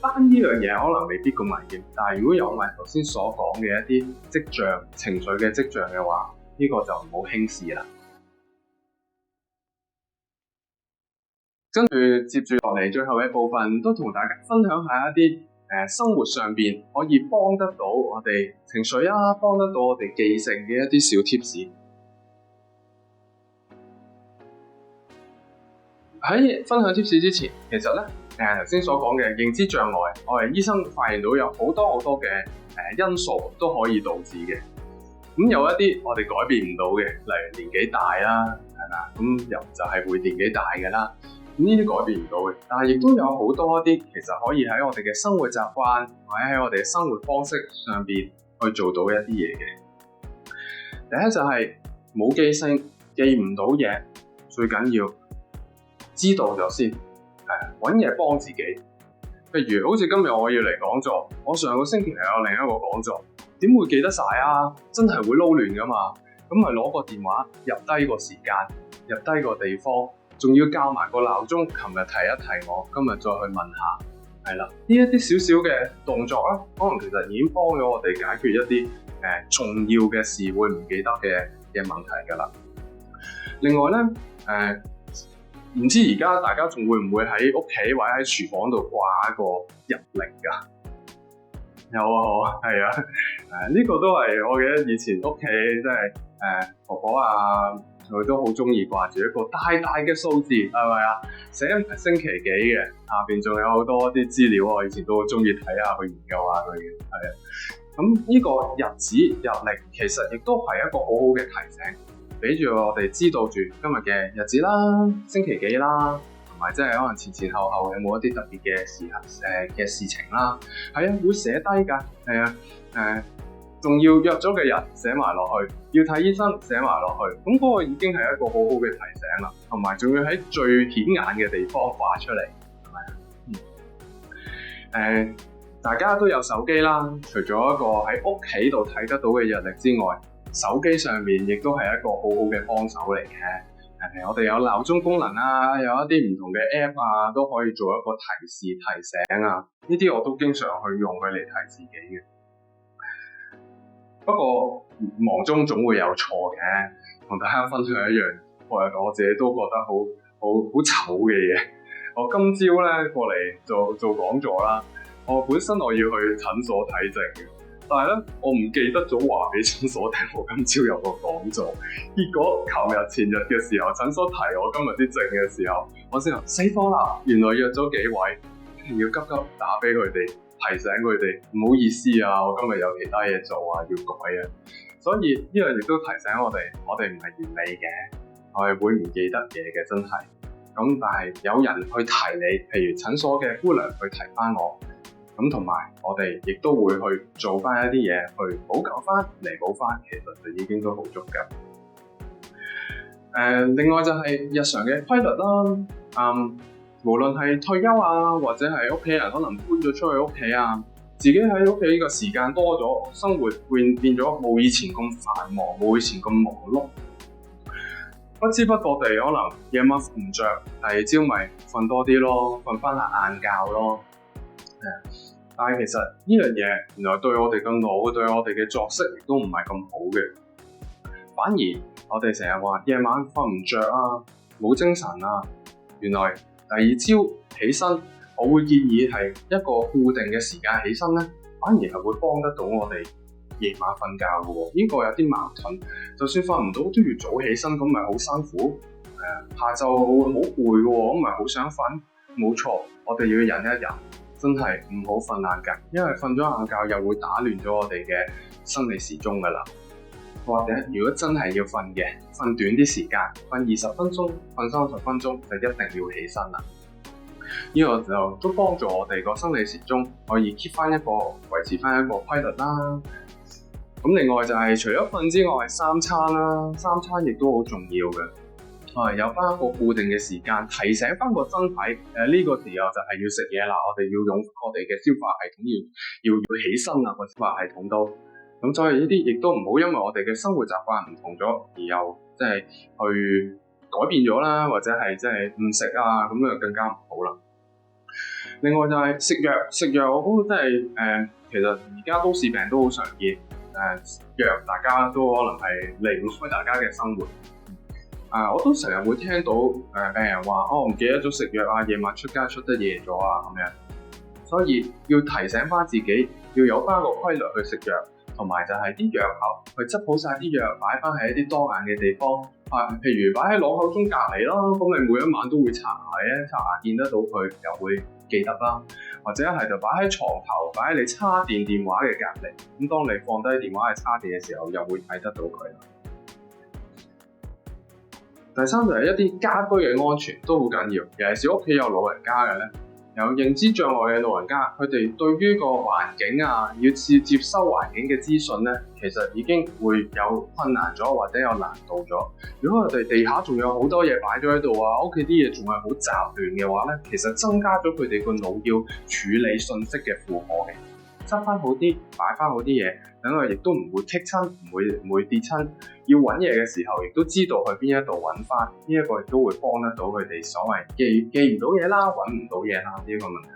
單呢樣嘢可能未必咁危險，但係如果有埋頭先所講嘅一啲跡象、情緒嘅跡象嘅話，呢個就唔好輕視啦。跟住接住落嚟最後嘅部分，都同大家分享下一啲生活上邊可以幫得到我哋情緒啊，幫得到我哋記性嘅一啲小貼士。喺分享貼士之前，其實咧頭先所講嘅認知障礙，我哋醫生發現到有好多嘅因素都可以導致嘅。咁有一啲我哋改變唔到嘅，例如年紀大啦，係嘛？咁又就係會年紀大嘅啦。咁呢啲改變唔到嘅，但係亦都有好多一啲其實可以喺我哋嘅生活習慣或者喺我哋嘅生活方式上邊去做到一啲嘢嘅。第一就係冇記性，記唔到嘢，最緊要知道咗先，揾嘢幫自己。譬如好似今日我要嚟講座，我上個星期係有另一個講座，點會記得晒啊？真係會撈亂噶嘛？咁咪攞個電話入低個時間，入低個地方。仲要校埋個鬧鐘，琴日提一提我，今日再去問下，係啦，呢一啲少少嘅動作啦，可能其實已經幫咗我哋解決一啲重要嘅事會唔記得嘅問題㗎啦。另外咧，唔知而家大家仲會唔會喺屋企或者喺廚房度掛一個日曆㗎？有啊，係啊，呢個都係我記得以前屋企即係婆婆啊，佢都好中意掛住一個大大嘅數字，係咪啊？寫緊星期幾嘅，下邊仲有好多啲資料，我以前都好中意睇下去研究下佢嘅，係啊。咁呢個日子日曆其實亦都係一個好好嘅提醒，俾住我哋知道住今日嘅日子啦、星期幾啦，同埋即係可能前後後有冇一啲特別嘅事情啦。係啊，會寫低㗎，係啊，仲要約咗嘅人寫埋落去，要睇醫生寫埋落去，咁嗰個已經係一個好好嘅提醒啦。同埋仲要喺最顯眼嘅地方掛出嚟，係咪啊？大家都有手機啦，除咗一個喺屋企度睇得到嘅日曆之外，手機上面亦都係一個好好嘅幫手嚟嘅。我哋有鬧鐘功能啊，有一啲唔同嘅 app 啊，都可以做一個提示提醒啊。呢啲我都經常去用佢嚟提自己嘅。不過忙中總會有錯嘅，同大家分享一樣我自己都覺得好醜嘅嘢。我今朝咧過嚟做講座啦，我本身我要去診所睇症嘅，但係咧我唔記得咗話俾診所聽我今朝有個講座，結果前日嘅時候診所提我今日啲症嘅時候，我先話死火啦，原來約咗幾位，要急打俾佢哋提醒佢哋唔好意思啊，我今日有其他嘢做啊，要改啊，所以呢樣亦都提醒我哋唔係完美嘅，我係會唔記得嘢嘅，真係。咁但係有人去提你，譬如診所嘅姑娘去提翻我。咁同埋我哋亦都會去做翻一啲嘢去補救翻、彌補翻，其實就已經都好足夠。另外就係日常嘅規律啦。無論係退休啊，或者係屋企人可能搬咗出去屋企啊，自己喺屋企呢個時間多咗，生活變咗冇以前咁繁忙，冇以前咁忙碌。不知不覺地，可能夜晚瞓唔着，第二朝咪瞓多啲咯，瞓翻下晏覺咯。但係其實呢樣嘢原來對我哋嘅腦、對我哋嘅作息亦都唔係咁好嘅，反而我哋成日話夜晚瞓唔着啊，冇精神啊，原來第二朝起身，我會建議係一個固定嘅時間起身咧，反而係會幫得到我哋夜晚瞓覺嘅喎。呢個有啲矛盾，就算瞓唔到都要早起身，咁咪好辛苦。下晝好攰嘅喎，咁咪好想瞓。冇錯，我哋要忍一忍。真係唔好瞓晏覺，因為瞓咗晏覺又會打亂咗我哋嘅生理時鐘㗎啦。或者如果真係要瞓嘅，瞓短啲時間，瞓20分鐘、瞓30分鐘就一定要起身啦。呢個就都幫助我哋個生理時鐘可以 keep 翻維持翻一個規律啦。咁另外就係除咗瞓之外，三餐啦，三餐亦都好重要嘅。有翻一個固定嘅時間，提醒翻個身體，呢個時候就係要食嘢啦。我哋要用我哋嘅消化系統要起身啦，個消化系統都咁，所以呢啲亦都唔好因為我哋嘅生活習慣唔同咗，而又即係去改變咗啦，或者係即係唔食啊，咁就更加唔好啦。另外就係食藥，我覺得真係其實而家都市病都好常見，藥大家都可能係離唔開大家嘅生活。我都成日會聽到病人話唔記得咗食藥啊，夜晚出街出得夜咗啊咁樣，所以要提醒翻自己要有翻個規律去食藥，同埋就係啲藥盒去執好晒啲藥，擺翻喺一啲多眼嘅地方，譬如擺喺朗口中隔離啦，咁你每一晚都會刷牙見得到佢，又會記得啦，或者係就擺喺床頭，擺喺你叉電電話嘅隔離，咁當你放低電話去叉電嘅時候，又會睇得到佢啦。第三就係一啲家居嘅安全都好緊要，尤其是屋企有老人家嘅咧，有認知障礙嘅老人家，佢哋對於個環境啊，要接收環境嘅資訊咧，其實已經會有困難咗，或者有難度咗。如果我哋地下仲有好多嘢擺咗喺度啊，屋企啲嘢仲係好雜亂嘅話咧，其實增加咗佢哋個腦要處理信息嘅負荷嘅。執翻好啲，擺翻好啲嘢，等佢亦都唔會剔親，唔會跌親。要揾嘢嘅時候，亦都知道去邊一度揾翻，呢一個亦都會幫得到佢哋所謂記唔到嘢啦，揾唔到嘢啦呢個問題。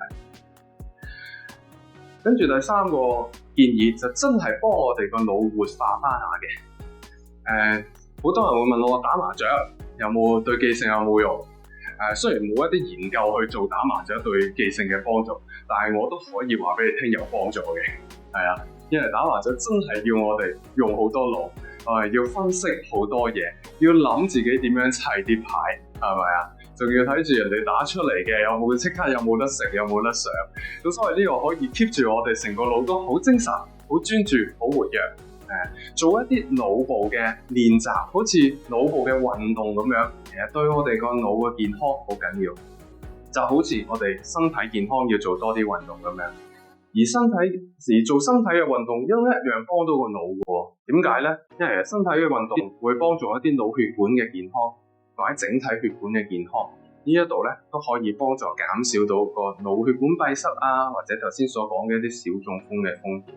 跟住第三個建議就真係幫我哋個腦活化翻下嘅。好多人會問我打麻雀有冇對記性有冇用？雖然冇一啲研究去做打麻雀對記性嘅幫助，但係我都可以話俾你聽有幫助嘅。係啊，因為打麻雀真係要我哋用好多腦，要分析好多嘢，要諗自己點樣砌啲牌，係咪啊？仲要睇住人哋打出嚟嘅有冇即刻有冇得食，有冇得上。咁所以呢個可以 keep 住我哋成個腦都好精神、好專注、好活躍。做一啲腦部嘅練習，好似腦部嘅運動咁樣，其實對我哋個腦嘅健康好緊要。就好似我哋身體健康要做多啲運動咁樣，而做身體嘅運動一樣幫到個腦嘅。點解呢？因為身體嘅運動會幫助一啲腦血管嘅健康，或者整體血管嘅健康。呢一度咧都可以幫助減少到個腦血管閉塞啊，或者頭先所講嘅一啲小中風嘅風險。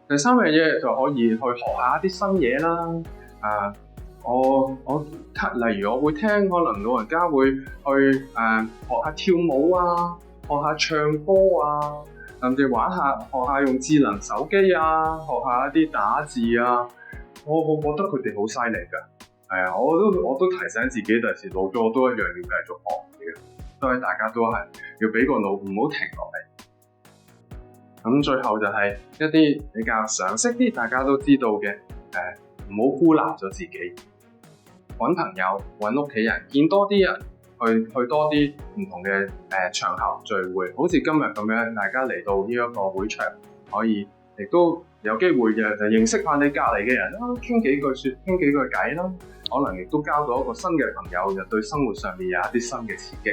第三樣嘢就可以去學下一啲新嘢啦。例如我會聽，可能老人家會去學下跳舞啊，學下唱歌啊，甚至學下用智能手機啊，學下一啲打字啊。我覺得佢哋好犀利㗎。我都提醒自己，第時老咗我都一樣要繼續學嘅。所以大家都係要俾個腦唔好停落嚟。咁最後就係一啲比較常識啲，大家都知道嘅，唔好孤立咗自己，揾朋友、揾屋企人，見多啲人，去多啲唔同嘅場合聚會，好似今日咁樣，大家嚟到呢一個會場，可以亦都有機會嘅就認識下你隔離嘅人啦，傾幾句偈啦，可能亦都交到一個新嘅朋友，就對生活上面有一啲新嘅刺激，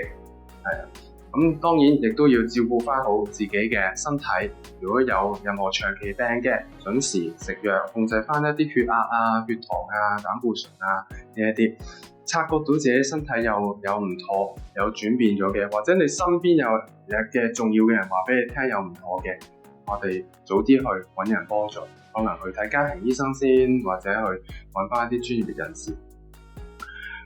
咁當然亦都要照顧翻好自己嘅身體，如果有任何長期病嘅，準時食藥，控制翻一啲血壓啊、血糖啊、膽固醇啊呢一啲，察覺到自己身體有唔妥、有轉變咗嘅，或者你身邊有嘅重要嘅人話俾你聽有唔妥嘅，我哋早啲去揾人幫助，可能去睇家庭醫生先，或者去揾翻一啲專業人士。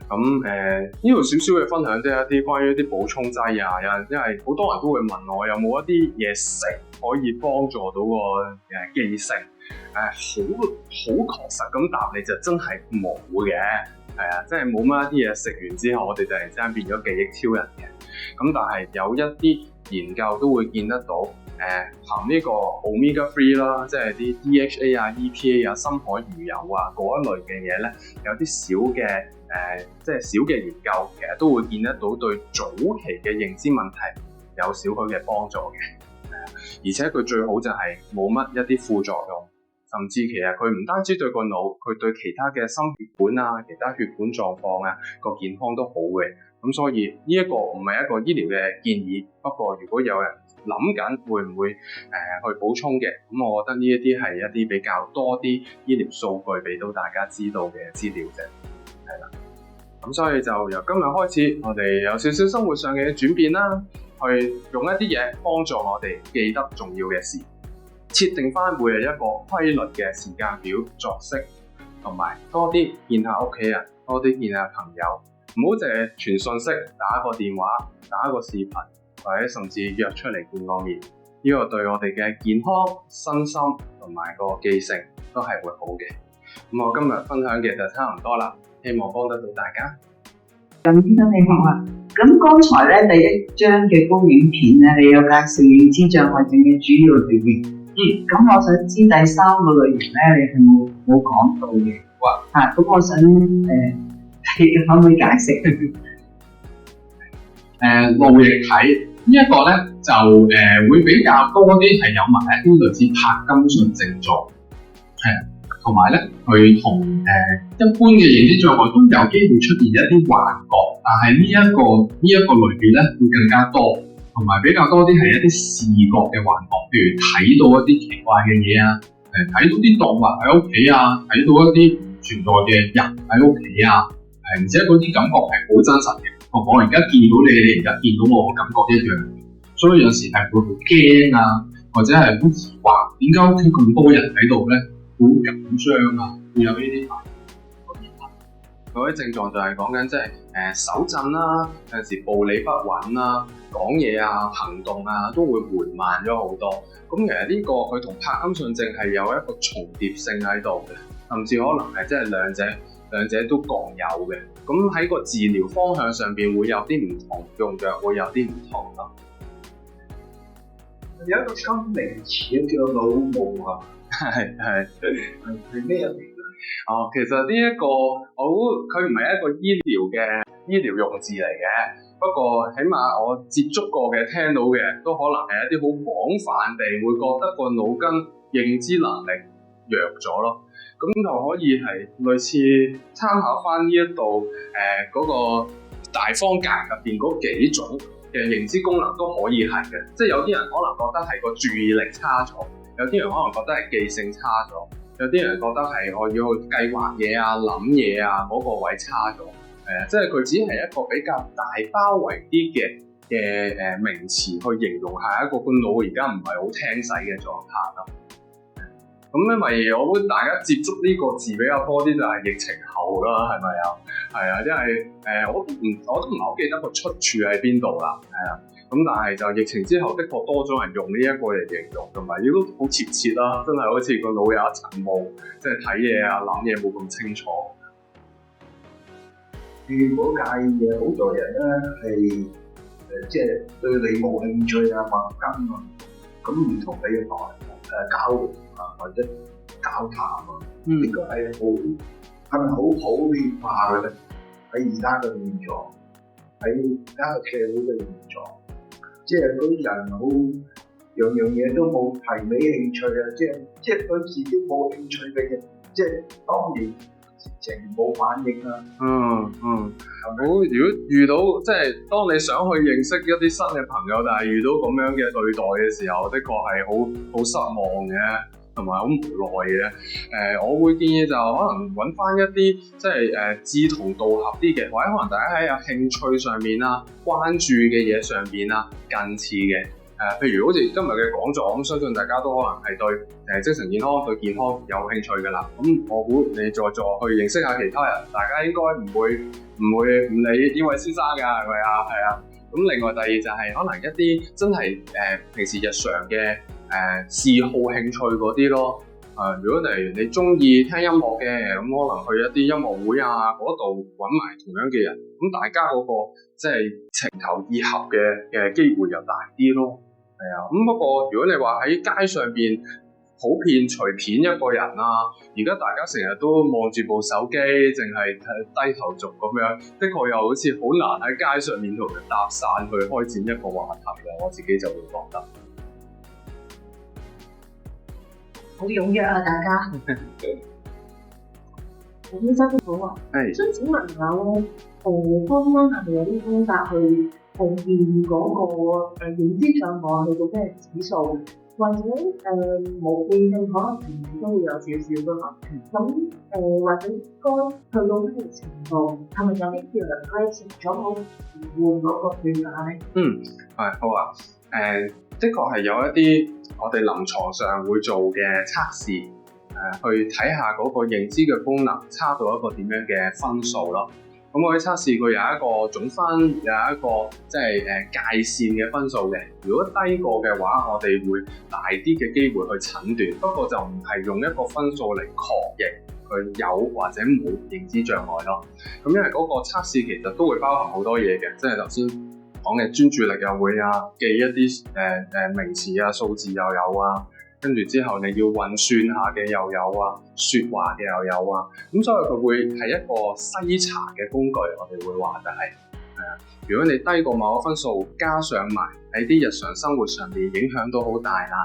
咁呢度少少嘅分享，即係一啲關於一啲補充劑啊，因為好多人都會問我有冇一啲嘢食可以幫助到個記性，好確實咁答你就真係冇嘅，即係冇乜一啲嘢食完之後，我哋突然之間變咗記憶超人嘅。咁但係有一啲研究都會見得到，含呢個 omega 3啦，即係啲 DHA 啊、EPA 啊、深海魚油啊嗰一類嘅嘢咧，有啲小嘅即係小嘅研究，其實都會見得到對早期嘅認知問題有少許嘅幫助嘅。而且佢最好就係冇乜一啲副作用，甚至其實佢唔單止對個腦，佢對其他嘅心血管啊、其他血管狀況啊個健康都好嘅。咁所以呢一個唔係一個醫療嘅建議，不過如果有人諗緊會唔會去補充嘅，咁我覺得呢一啲係一啲比較多啲醫療數據俾到大家知道嘅資料啫，係啦。咁所以就由今日開始，我哋有少少生活上嘅轉變啦，去用一啲嘢幫助我哋記得重要嘅事，設定翻每日一個規律嘅時間表作息，同埋多啲見下屋企人，多啲見下朋友，唔好淨係傳信息，打個電話，打個視頻，或者甚至約出嚟見個面，呢個對我哋嘅健康、身心同埋個記性都係會好嘅。咁我今日分享嘅就差唔多啦。希望幫得到大家。咁醫生你好啊，咁剛才咧第一張嘅光影片咧，你有介紹認知障礙症嘅主要類型。咁我想知第三個類型咧，你係冇講到嘅。咁我想你可唔可以解釋？路易體呢一個咧就會比較多啲係有埋一啲類似柏金遜症狀，同埋咧，佢同一般嘅認知障礙都有機會出現一啲幻覺，但係呢一個類別咧會更加多，同埋比較多啲係一啲視覺嘅幻覺，譬如睇到一啲奇怪嘅嘢啊，睇到啲動物喺屋企啊，睇到一啲存在嘅人喺屋企啊，而且嗰啲感覺係好真實嘅。我而家見到你而家見到我感覺一樣，所以有時係會好驚啊，或者係好疑惑，點解屋企咁多人喺度咧？好緊張啊，會有呢啲反應。嗰啲症狀就係講緊即係手震啦，有陣時步履不穩啦，講嘢啊、行動啊都會緩慢咗好多。咁其實呢個佢同帕金遜症係有一個重疊性喺度嘅，甚至可能係即係兩者都各有嘅。咁喺個治療方向上邊會有啲唔同，用藥會有啲唔同咯。有一個新名詞叫腦霧啊，係咩嚟㗎？其實呢一個我估佢唔係一個醫療用字嚟嘅，不過起碼我接觸過嘅、聽到嘅都可能係一啲好廣泛地會覺得個腦筋認知能力弱咗咯。咁就可以係類似參考翻呢一度嗰個大方格入邊嗰幾種嘅認知功能都可以係嘅，即係有啲人可能覺得係個注意力差咗，有啲人可能覺得係記性差咗，有啲人覺得係我要去計劃嘢啊、諗嘢啊嗰個位差咗，即係佢只係一個比較大包圍啲嘅名詞去形容下一個腦而家唔係好聽使嘅狀態咯。咁因為我估大家接觸呢個字比較多啲就係疫情後啦，係咪啊？係啊，因為我都唔係好記得個出處喺邊度啦，係啊。咁但係就疫情之後，的確多咗人用呢一個嚟形容，同埋亦都好貼切啦，真係好似個腦有一層霧，即係睇嘢啊、諗嘢冇咁清楚。如果介意嘅，好多人咧係即係對你冇興趣啊、陌生啊，咁唔同你嘅交流啊或者交談啊，呢個係咪好普遍化嘅咧？喺而家嘅現狀，喺而家嘅社會嘅現狀，即係嗰啲人好樣嘢都冇提你興趣啊，即係對自己冇興趣嘅嘢，即係當然事情冇反應啊。如果遇到即係當你想去認識一啲新嘅朋友，但係遇到咁樣嘅對待嘅時候，的確係好失望嘅，同埋好無奈嘅。我會建議就可能揾翻一啲即係志同道合啲嘅，或者可能大家喺興趣上面啊、關注嘅嘢上面啊近似嘅。譬如好似今日嘅講座，咁相信大家都可能係對精神健康、對健康有興趣㗎啦。咁我估你在座去認識下其他人，大家應該唔會唔理呢位先生㗎，係咪啊？係啊。咁另外第二就係可能一啲真係平時日常嘅嗜好興趣嗰啲咯。如果例如你中意聽音樂嘅，咁可能去一啲音樂會啊嗰度揾埋同樣嘅人，咁大家嗰個即係情投意合嘅機會又大啲咯。係啊，咁不過如果你話喺街上邊普遍隨便一個人啊，而家大家成日都望住部手機，淨係低頭族咁樣，的確又好似好難喺街上面同人搭訕去開展一個話題嘅，我自己就會覺得好踴躍啊！大家，黃醫生好啊，想請問下咧，坊間係咪有啲方法去判斷嗰個認知障礙去到咩指數，或者無記性可能都會有少少噶嘛？咁或者該去到咩程度，係咪有啲叫人咧食咗好換嗰個血壓咧？好啊，的確係有一啲我哋臨床上會做嘅測試，去睇下嗰個認知嘅功能差到一個點樣嘅分數咯。咁我哋測試佢有一個總分，有一個即係界線嘅分數嘅。如果低過嘅話，我哋會大啲嘅機會去診斷。不過就唔係用一個分數嚟確認佢有或者冇認知障礙咯。咁因為嗰個測試其實都會包含好多嘢嘅，即係頭先講嘅專注力又會啊，記一啲名詞啊、數字又有啊。跟住之後，你要運算下嘅又有啊，説話嘅又有啊，咁所以佢會係一個篩查嘅工具，我哋會話就係如果你低過某個分數，加上埋喺啲日常生活上面影響到好大啦，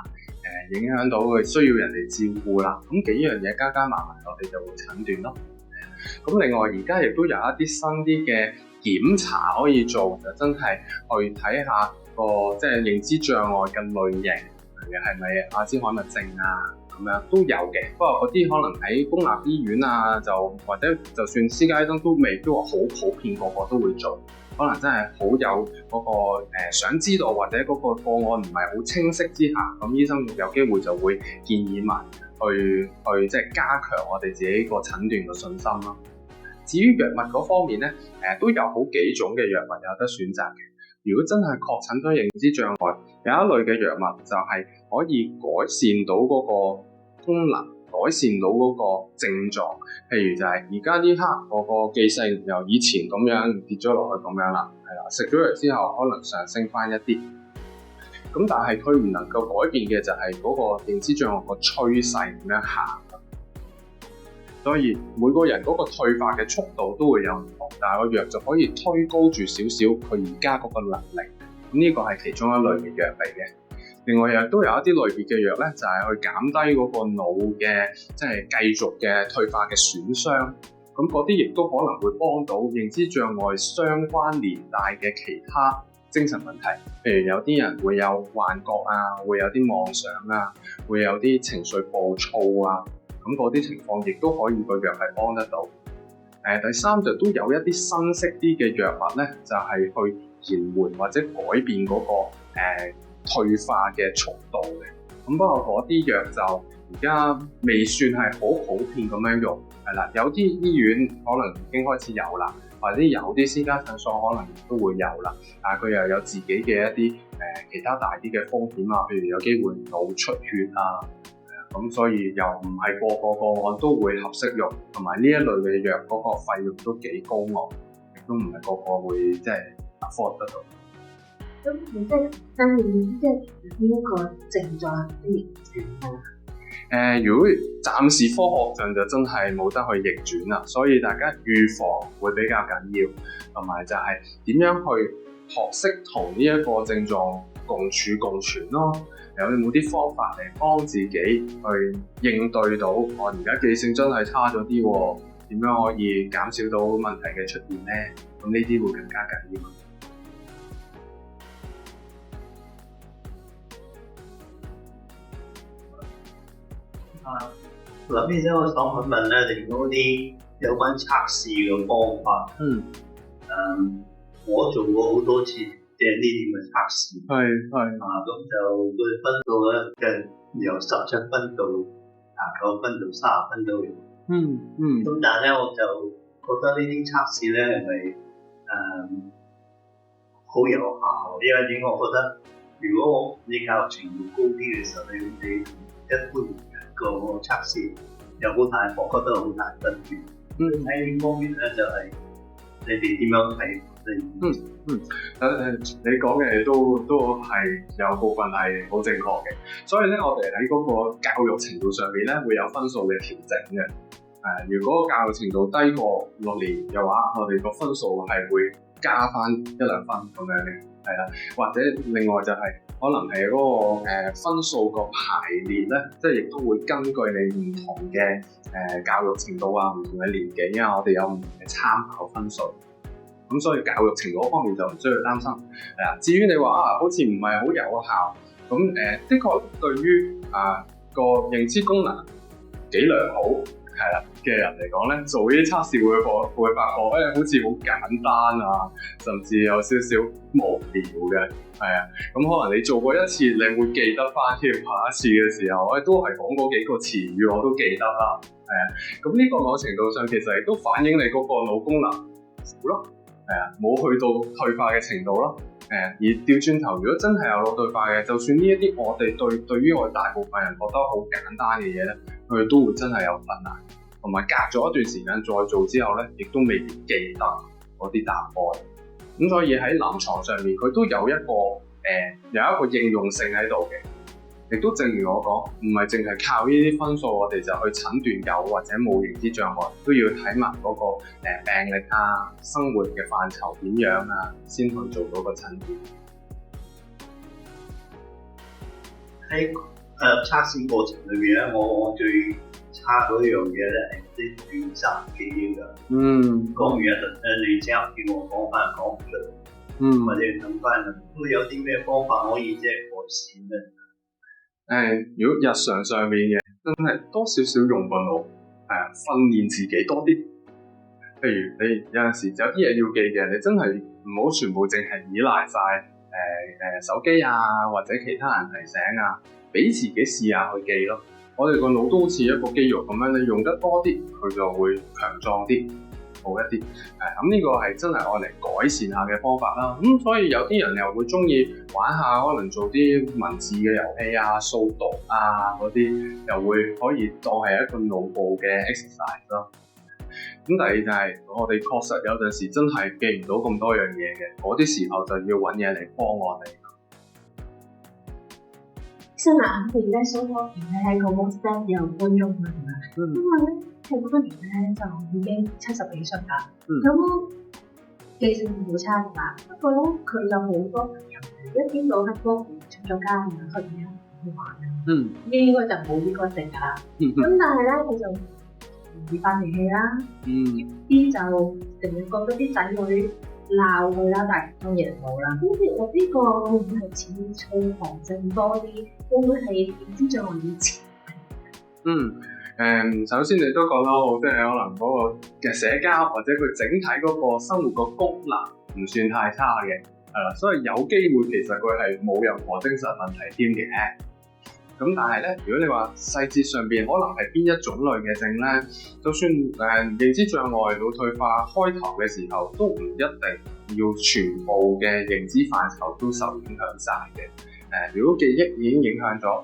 影響到佢需要人哋照顧啦，咁幾樣嘢加埋，我哋就會診斷咯。咁另外而家亦都有一啲新啲嘅檢查可以做，就真係去睇下個即係認知障礙嘅類型。係咪阿茲海默症啊？咁樣都有嘅，不過嗰啲可能喺公立醫院啊，或者就算私家醫生都未必話好普遍，個個都會做。可能真係好有嗰個想知道或者嗰個個案唔係好清晰之下，咁醫生有機會就會建議埋去即係加強我哋自己個診斷嘅信心咯。至於藥物嗰方面咧，都有好幾種嘅藥物有得選擇嘅。如果真係確診咗認知障礙，有一類嘅藥物就係可以改善到嗰個功能，改善到嗰個症狀。譬如就係而家呢刻我個記性由以前咁樣跌咗落去咁樣啦，係啦，食咗藥之後可能上升翻一啲。咁但係佢唔能夠改變嘅就係嗰個認知障礙個趨勢點樣行。所以每個人嗰個退化嘅速度都會有唔同，但係個藥就可以推高住少少佢而家嗰個能力。咁呢個係其中一類嘅藥嚟嘅。另外亦都有一啲類別嘅藥咧，就係去減低嗰個腦嘅即係繼續嘅退化嘅損傷。咁嗰啲亦都可能會幫到認知障礙相關連帶嘅其他精神問題，譬如有啲人會有幻覺啊，會有啲妄想啊，會有啲情緒暴躁啊，咁嗰啲情況亦都可以個藥係幫得到。第三就都有一啲新式啲嘅藥物咧，就係去延緩或者改變嗰個退化嘅速度嘅。咁不過嗰啲藥就而家未算係好普遍咁樣用，係啦，有啲醫院可能已經開始有啦。或者有啲私家診所可能都會有啦，但係佢又有自己嘅一啲其他大啲嘅風險啊，譬如有機會腦出血啊，咁所以又唔係個案都會合適用，同埋呢一類嘅藥嗰個費用都幾高昂，亦都唔係個會即係 afford 得到。咁你即係跟住即係呢一個症狀嘅逆轉啊？如果暫時科學上就真係冇得去逆轉啦，所以大家預防會比較緊要，同埋就係點樣去學識同呢一個症狀共處共存咯。有冇啲方法嚟幫自己去應對到我而家記性真係差咗啲喎？點樣可以減少到問題嘅出現呢？咁呢啲會更加緊要。嗱，呢啲我想問問咧，你嗰啲有關測試嘅方法，我做過好多次嘅呢啲嘅測試，咁就個分數咧，由17分到9分到30分都有，咁但係咧我就覺得呢啲測試咧係咪好有效？因為點？我覺得如果你教育程度高啲嘅時候，你一般個測試有好大，我覺得好大分別。喺呢方面咧，就係你哋點樣睇？你講嘅都係有部分係好正確嘅，所以咧我哋喺嗰個教育程度上面咧會有分數嘅調整嘅。如果教育程度低過6年嘅話，我哋個分數係會加翻1-2分咁樣嘅，係啦。或者另外就係可能係嗰個分數個排列咧，即係亦都會根據你唔同嘅教育程度啊、唔同嘅年紀啊，我哋有唔同嘅參考分數。咁所以教育程度嗰方面就唔需要擔心。至於你話好似唔係好有效，咁的確對於個認知功能幾良好嘅人嚟講咧，做呢啲測試會發覺好似好簡單啊，甚至有少少無聊嘅，咁可能你做過一次，你會記得翻添，下一次嘅時候，都係講嗰幾個詞語我都記得啦，咁呢個某程度上其實亦都反映你嗰個腦功能少咯，冇去到退化嘅程度咯，而調轉頭，如果真係有腦退化嘅，就算呢一啲我哋對於我哋大部分人覺得好簡單嘅嘢咧，佢都會真係有困難。同埋隔咗一段時間再做之後咧，亦都未必記得嗰啲答案。咁所以喺臨床上面，佢都有一個應用性喺度嘅。亦都正如我講，唔係淨係靠呢啲分數，我哋就去診斷有或者冇認知障礙，都要睇埋嗰個病歷啊、生活嘅範疇點樣啊，先去做到個診斷。喺測試過程裏邊咧，我最差嗰樣嘢咧係啲短暫記憶㗎。講完一陣咧，你即刻叫我講翻講唔出，或者諗翻都有啲咩方法可以即係改善咧？如果日常上面嘅，真係多少少用個腦，訓練自己多啲。譬如你有陣時有啲嘢要記嘅，你真係唔好全部淨係依賴晒手機啊，或者其他人提醒啊，俾自己試下去記咯。我哋個腦都好似一個肌肉咁樣，你用得多啲，佢就會強壯啲。好一啲。咁呢個係真係愛嚟改善下嘅方法啦。咁所以有啲人又會中意玩下，可能做啲文字嘅遊戲啊、掃讀啊嗰啲，又會可以當係一個腦部嘅 exercise 咯。咁第二就係我哋確實有陣時真係記唔到咁多樣嘢嘅，嗰啲時候就要揾嘢嚟幫我哋。其實我哋咧所講咧喺個 WhatsApp 有觀眾問啊，因為咧佢嗰個人咧就已經70幾歲啦，咁記性好差㗎嘛。不過咧佢有好多朋友，一見到喺嗰邊出咗街啊，去邊啊去玩啊，應該就冇呢個性㗎啦。咁但係咧佢就唔會發脾氣啦，啲就成日覺得啲仔女鬧佢啦，但係當然冇啦。咁其實呢個會唔會係似躁狂症多啲？會唔會係認知障礙以前？首先你都講得好，即係可能嗰個嘅社交或者佢整體嗰個生活個功能唔算太差嘅，係啦，所以有機會其實佢係冇任何精神問題添嘅。咁但係咧，如果你話細節上邊可能係邊一種類嘅症咧，就算認知障礙腦退化開頭嘅時候，都唔一定要全部嘅認知範疇都受影響晒嘅。如果記憶已經影響咗，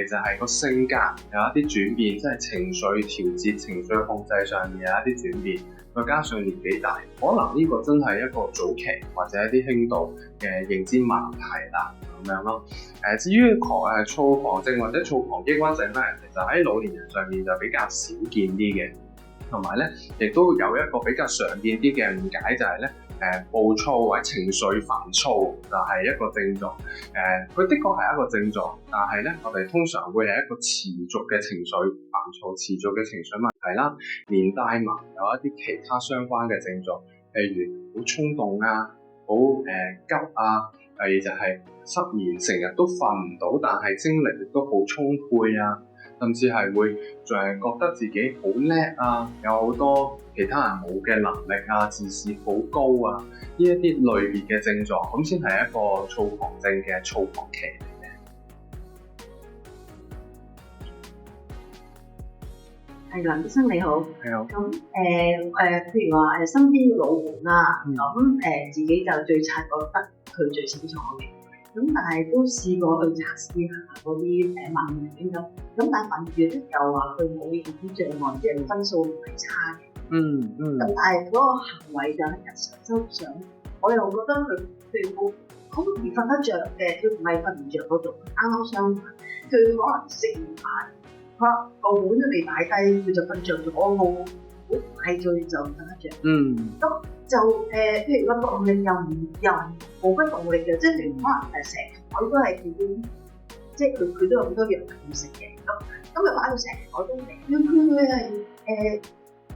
就係個性格有一啲轉變，即係情緒調節、情緒控制上面有一啲轉變，再加上年紀大，可能呢個真係一個早期或者一啲輕度嘅認知問題啦，咁樣咯。至於躁狂症或者躁狂抑鬱症咧，其實喺老年人上面就比較少見啲嘅，同埋咧亦都有一個比較常見啲嘅誤解就係咧。暴躁或者情緒煩躁就係一個症狀，佢的確係一個症狀，但係咧我哋通常會係一個持續嘅情緒煩躁、持續嘅情緒問題啦，連帶埋有一啲其他相關嘅症狀，譬如好衝動啊、好急啊，第二就係失眠，成日都瞓唔到，但係精力亦都好充沛啊。甚至係會仲係覺得自己好叻啊，有好多其他人冇嘅能力啊，自視好高啊，呢一啲類別嘅症狀，咁先係一個躁狂症嘅躁狂期嚟嘅。係梁醫生你好，你好。咁譬如話身邊嘅老伴啦，咁自己就最察覺得佢最清楚嘅。咁但係都試過去測試下嗰啲問卷咁但係問卷咧又話佢冇認知障礙，即係分數唔係差嘅。咁但係嗰個行為就係日常生活上，我又覺得佢譬如好容易瞓得着嘅，佢唔係瞓唔着嗰種，啱啱相反，佢可能食完飯，個碗都未擺低，佢就瞓着咗，好快就瞓得着。咁就譬如個動力又冇乜動力嘅，即係譬如可能成台都係佢，即係佢都有好多藥要食嘅，咁咪擺到成台都嚟。佢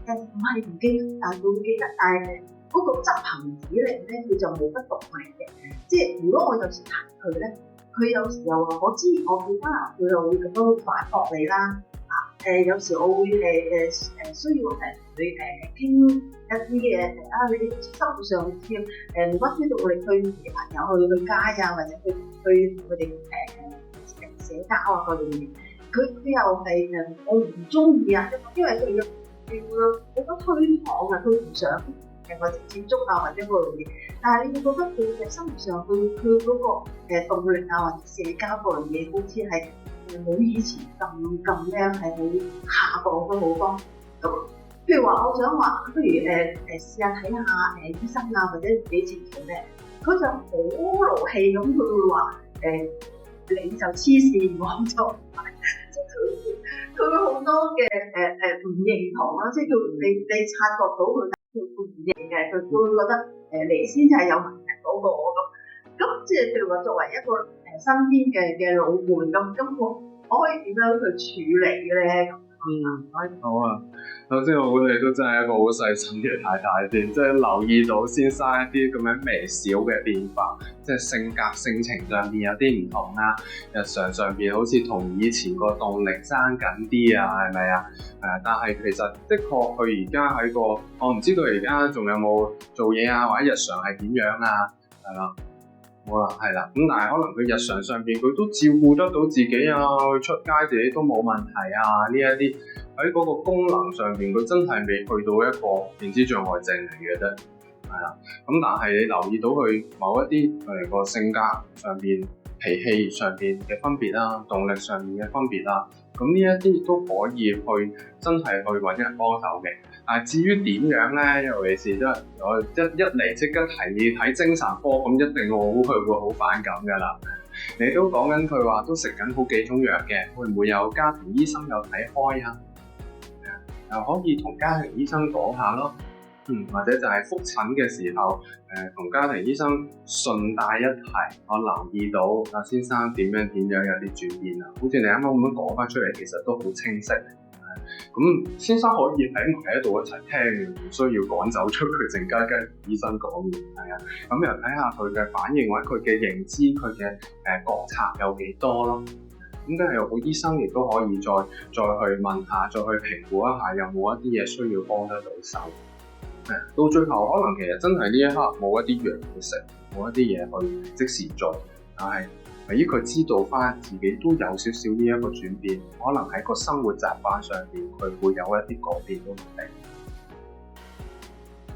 係唔係唔記得，但係佢會記得，但係嗰個執行指令咧，佢就冇乜動力嘅。即係如果我有時彈佢咧，佢有時又話我知我記得，佢又會咁樣反駁你啦。有時我會需要同佢傾一啲嘢你生活上要冇乜推動力去朋友去街啊，或者去佢哋社交啊嗰啲嘢，佢又係我唔中意啊，因為佢要好多推搪啊，佢唔想我直接觸啊或者嗰樣嘢，但係你會覺得佢喺生活上佢嗰個動力啊或者社交嗰樣嘢好似係冇以前咁咧，係好下降咗好多。咁譬如話，我想話，不如試下睇下醫生啊，或者幾情況咧，佢就好勞氣咁，佢會話你就黐線，我就唔係，即係佢會好多嘅唔認同啦，即係你察覺到佢唔認嘅，佢會覺得你先係有問題嗰個咁即係譬如話作為一個身邊嘅老伴咁我可以點樣去處理咧？好啊！首先我估你都真係一個好細心嘅太太先，即係留意到先生一啲咁樣微小嘅變化，即係性格性情上邊有啲唔同啦，日常上邊好似同以前個動力爭緊啲啊，係咪啊？但係其實的確佢而家喺個，我唔知道而家仲有冇做嘢啊，或者日常係點樣啊？係啦。好啦，係啦，咁但係可能佢日常上邊佢都照顧得到自己啊，去出街自己都冇問題啊，呢一啲喺嗰個功能上邊，佢真係未去到一個認知障礙症嚟嘅啫。係啦，咁但係你留意到佢某一啲譬如個性格上邊、脾氣上邊嘅分別啦、動力上面嘅分別啦，咁呢一啲都可以去真係去揾人幫手嘅。但係至於點樣咧，尤其是即係我一嚟即刻提議睇精神科，咁一定我估佢會好反感㗎啦。你都講緊佢話都食緊好幾種藥嘅，會唔會有家庭醫生有睇開啊？又可以同家庭醫生講下咯。或者就係覆診嘅時候，同家庭醫生順帶一提，我留意到阿先生點樣有啲轉變啊，好似你啱啱咁樣講翻出嚟，其實都好清晰。咁先生可以喺埋喺度一齊聽，唔需要趕走出佢，靜雞雞同醫生講嘢，係啊。咁又睇下佢嘅反應或者佢嘅認知，佢嘅覺察有幾多咯。咁梗係有個醫生亦都可以再去問下，再去評估一下有冇一啲嘢需要幫得到手。到最後可能其實真係呢一刻冇一啲藥去食，冇一啲嘢去即時做，但係由於佢知道翻自己都有少少呢一個轉變，可能喺個生活習慣上邊佢會有一啲改變都唔定。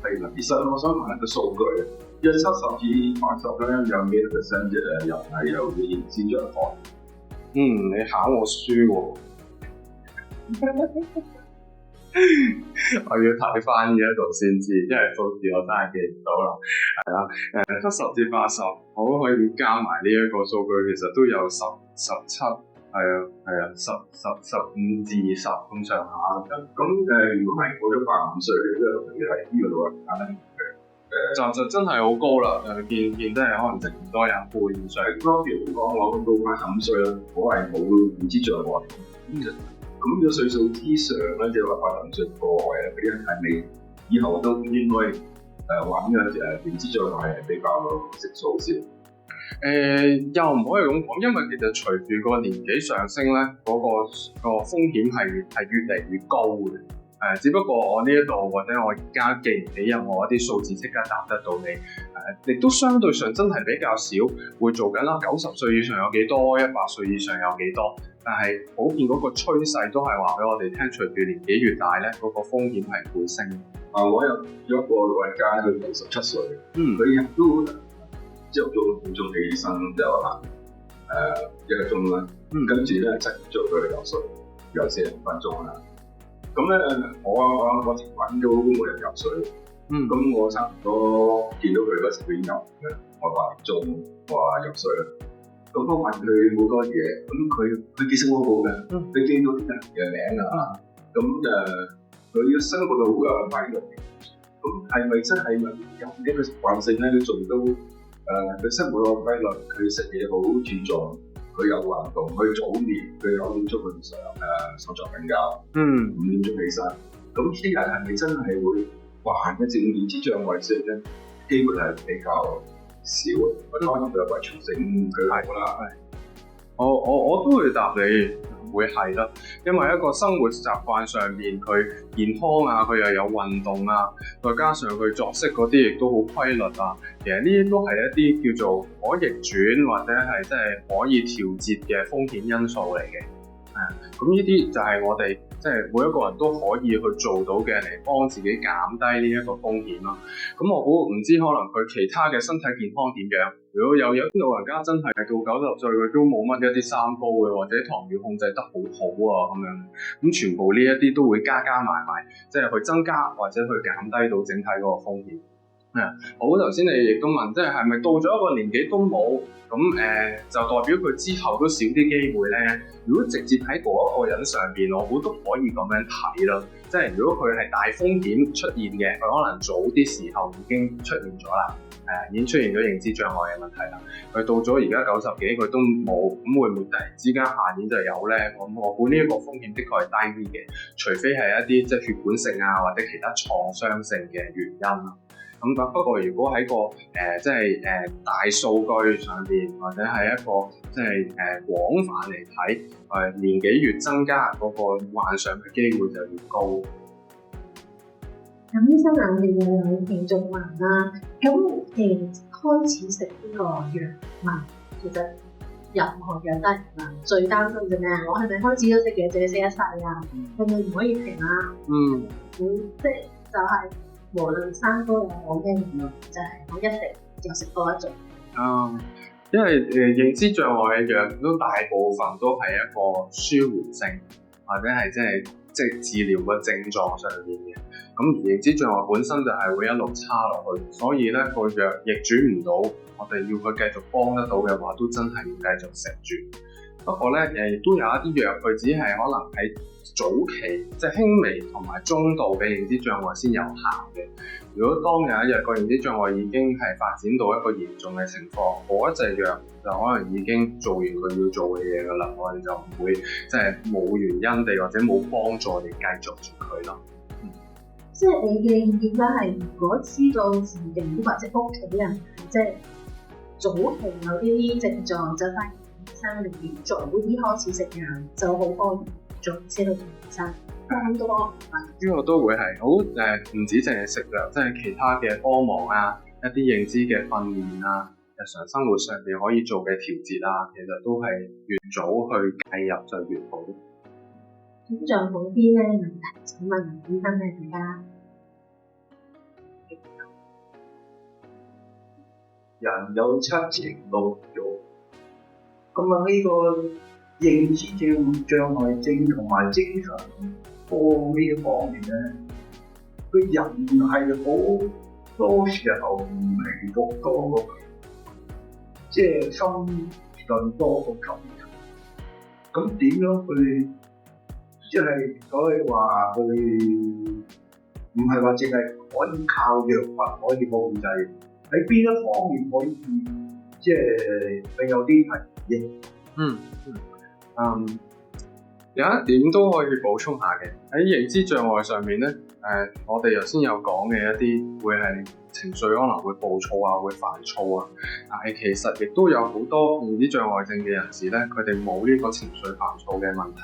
係啦，其實我想問下個數據，70至80咧有幾多%嘅人係有啲認知障礙？你考我輸喎。我要睇翻呢一度先知，因為數字我真係記唔到啦。係啦，70至80，我都可以加埋呢一個數據，其實都有17，係啊，15至20咁上下。咁如果係過咗85歲咧，你係呢個老人家咧，就真係好高啦。見真係可能成多人半歲。當然講我到85歲啦，我係冇認知障礙。咁個歲數之上咧，即係話80歲過外啊，嗰啲人係咪以後都應該揾嘅認知障礙係比較成數少？又唔可以咁講，因為其實隨住個年紀上升咧，嗰個風險係越嚟越高嘅。只不過我呢一度或者我而家記唔起有冇一啲數字即刻答得到你，亦都相對上真係比較少會做緊啦。90歲以上有幾多，100歲以上有幾多，但係普遍嗰個趨勢都係話俾我哋聽，隨住年紀越大咧，嗰個風險係會升。我有一個老人家佢67歲，佢亦都朝早好早起身就行1個鐘啦，跟住咧7做佢游水，游40分鐘啦。咁咧，我前揾到冇人游水，咁我差唔多見到佢嗰時佢游嘅，我8點鐘我話游水啦。咁我問佢好多嘢，咁佢記性好好嘅，佢記到啲人嘅名啊，咁佢嘅生活好有規律。咁係咪真係有一個習慣性咧？佢做到佢生活有規律，佢食嘢好注重。佢有運動，佢早眠，佢9點鐘去上床瞓覺，5點鐘起身。咁呢啲人係咪真係會患嘅認知障礙症咧？機會係比較少，當然佢有遺傳性佢係啦。我都會答你。會係啦，因為一個生活習慣上邊佢健康啊，佢又有運動啊，再加上佢作息嗰啲亦都好規律啊，其實呢啲都係一啲叫做可逆轉或者係即係可以調節嘅風險因素嚟嘅。咁呢啲就係我哋即係每一個人都可以去做到嘅，嚟幫自己減低呢一個風險咯。咁我估唔知可能佢其他嘅身體健康點樣？如果有啲老人家真係到90歲佢都冇乜一啲三高嘅，或者糖尿控制得好好啊咁樣，咁全部呢一啲都會加埋，即係去增加或者去減低到整體嗰個風險。好，頭先你亦都問，即係咪到咗一個年紀都冇，咁就代表佢之後都少啲機會咧？如果直接喺嗰一個人上邊，我估都可以咁樣睇咯。即係如果佢係大風險出現嘅，佢可能早啲時候已經出現咗啦，已經出現咗認知障礙嘅問題啦。佢到咗而家90幾，佢都冇，咁會唔會突然之間下年就有咧？咁我估呢一個風險的確係低啲嘅，除非係一啲即係血管性啊或者其他創傷性嘅原因。咁不過如果喺個即係大數據上邊，或者係一個即係廣泛嚟睇，年紀越增加，嗰個患上嘅機會就越高。咁醫生啊，我哋又有聽眾問啦，咁開始食呢個藥物，其實任何藥都係咁啦，最擔心就咩啊？我係咪開始咗食藥就要食一世啊？係咪唔可以停啊？即係就係無論生高又好咩唔論，就係我一定要食多一種。因為認知障礙嘅藥都大部分都係一個舒緩性，或者係即係治療個症狀上面嘅。咁而認知障礙本身就係會一路差落去，所以咧個藥逆轉唔到，我哋要佢繼續幫得到嘅話，都真係要繼續食住。不過咧亦都有一啲藥，佢只係可能喺早期即係輕微同埋中度嘅認知障礙先有效嘅。如果當有一日個認知障礙已經係發展到一個嚴重嘅情況，嗰一隻藥就可能已經做完佢要做嘅嘢㗎啦，我哋就唔會即係冇原因地或者冇幫助地繼續住佢咯。即係你嘅意見咧係，如果知道自己或者屋企人即係早期有呢啲症狀，就發現醫生你早啲開始食藥就好過早知道醫生。咁多呢個都會係好唔止淨係食藥，即係其他嘅幫忙啊，一啲認知嘅訓練啊，日常生活上邊可以做嘅調節啊，其實都係越早去介入就越好。咁仲有冇啲咩問題請問醫生咧？大家人有七情六慾，咁啊呢個認知障礙症同埋精神科呢方面咧，個人係好多時候唔平復多過，即係心順多過感情。咁點樣去？即係所以話佢唔係話淨係可以靠藥物可以控制，喺邊一方面可以即係你有啲提議？有一點都可以補充下嘅，喺認知障礙上面咧，我哋頭先有講嘅一啲會係情緒可能會暴躁啊，會煩躁啊，但係其實亦都有好多認知障礙症嘅人士咧，佢哋冇呢個情緒煩躁嘅問題。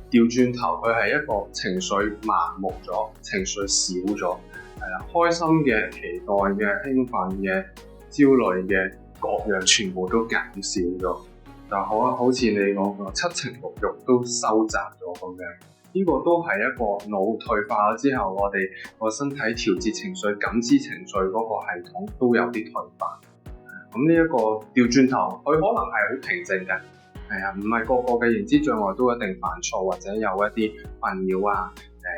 調轉頭，佢係一個情緒麻木咗，情緒少咗，係啦，開心嘅、期待嘅、興奮嘅、焦慮嘅各樣全部都減少咗，就好似你講個七情六慾都收窄咗咁樣。呢個都係一個腦退化咗之後，我哋個身體調節情緒、感知情緒嗰個系統都有啲退化。咁呢一個調轉頭，佢可能係好平靜嘅。係啊，唔係個個嘅認知障礙都一定煩躁或者有一啲困擾啊、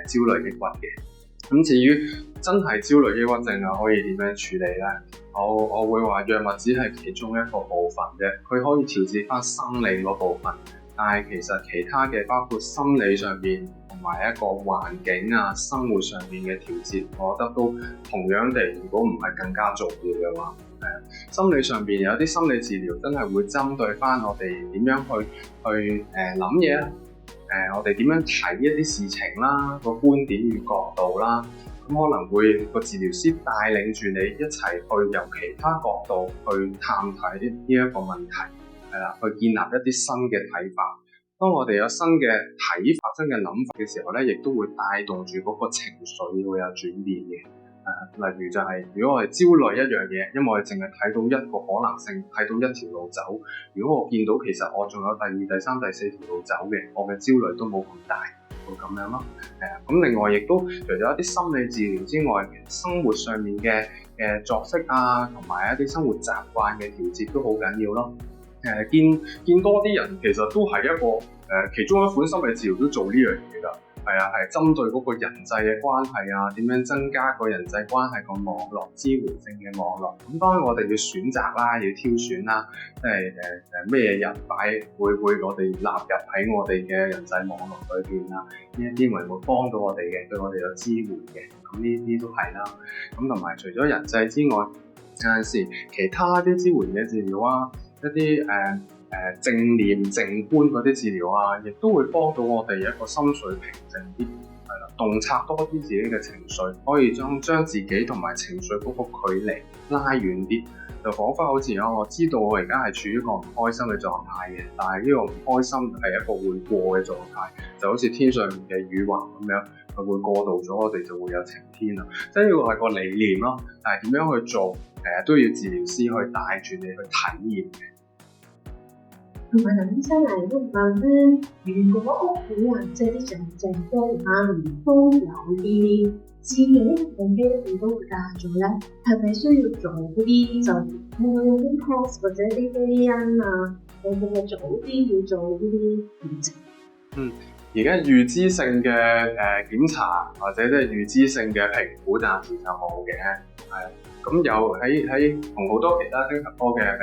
焦慮抑鬱嘅。咁至於真係焦慮抑鬱症啊，可以點樣處理咧？我會話藥物只係其中一個部分啫，佢可以調節翻生理嗰部分，但係其實其他嘅包括心理上邊同埋一個環境啊、生活上面嘅調節，我覺得都同樣地，如果唔係更加重要嘅話。心理上邊有啲心理治療真係會針對翻我哋點樣去諗嘢啦，我哋點樣睇一啲事情啦，個觀點與角度啦，咁可能會個治療師帶領住你一齊去由其他角度去探睇呢一個問題，係啦，去建立一啲新嘅睇法。當我哋有新嘅睇法、新嘅諗法嘅時候咧，亦都會帶動住嗰個情緒會有轉變嘅。例如就係，如果我哋焦慮一樣嘢，因為我哋淨係睇到一個可能性，睇到一條路走。如果我見到其實我仲有第二、第三、第四條路走嘅，我嘅焦慮都冇咁大，會咁樣咯。咁另外亦都除咗一啲心理治療之外，生活上面嘅作息啊，同埋一啲生活習慣嘅調節都好緊要咯。見多啲人其實都係一個其中一款心理治療都做呢樣嘢㗎。係啊，係針對嗰個人際嘅關係啊，點樣增加個人際關係個網絡、支援性嘅網絡。咁當然我哋要選擇啦，要挑選啦，即係咩人會我哋納入喺我哋嘅人際網絡裏邊啊？呢一啲會幫到我哋嘅，對我哋有支援嘅。咁呢啲都係啦。咁同埋除咗人際之外，有陣時其他啲支援嘅治療啊，一啲正念靜觀嗰啲治療啊，亦都會幫到我哋一個心緒平靜啲，係啦，洞察多啲自己嘅情緒，可以將自己同埋情緒嗰個距離拉遠啲，就彷彿好似我知道我而家係處於一個唔開心嘅狀態嘅，但係呢個唔開心係一個會過嘅狀態，就好似天上面嘅雨雲咁樣，佢會過渡咗，我哋就會有晴天啦。即係呢個係個理念咯，但係點樣去做都要治療師去帶住你去體驗嘅。同埋林醫生嚟都問咧，如果屋企人即係啲長者爹哋媽咪都有啲自己嘅機會都會嫁咗咧，係咪需要做嗰啲就啲 test 或者啲基因啊，會唔會早啲要做呢啲檢查？而家預知性嘅檢查或者即係預知性嘅評估暫時就冇嘅，係咁有喺同好多其他精神科嘅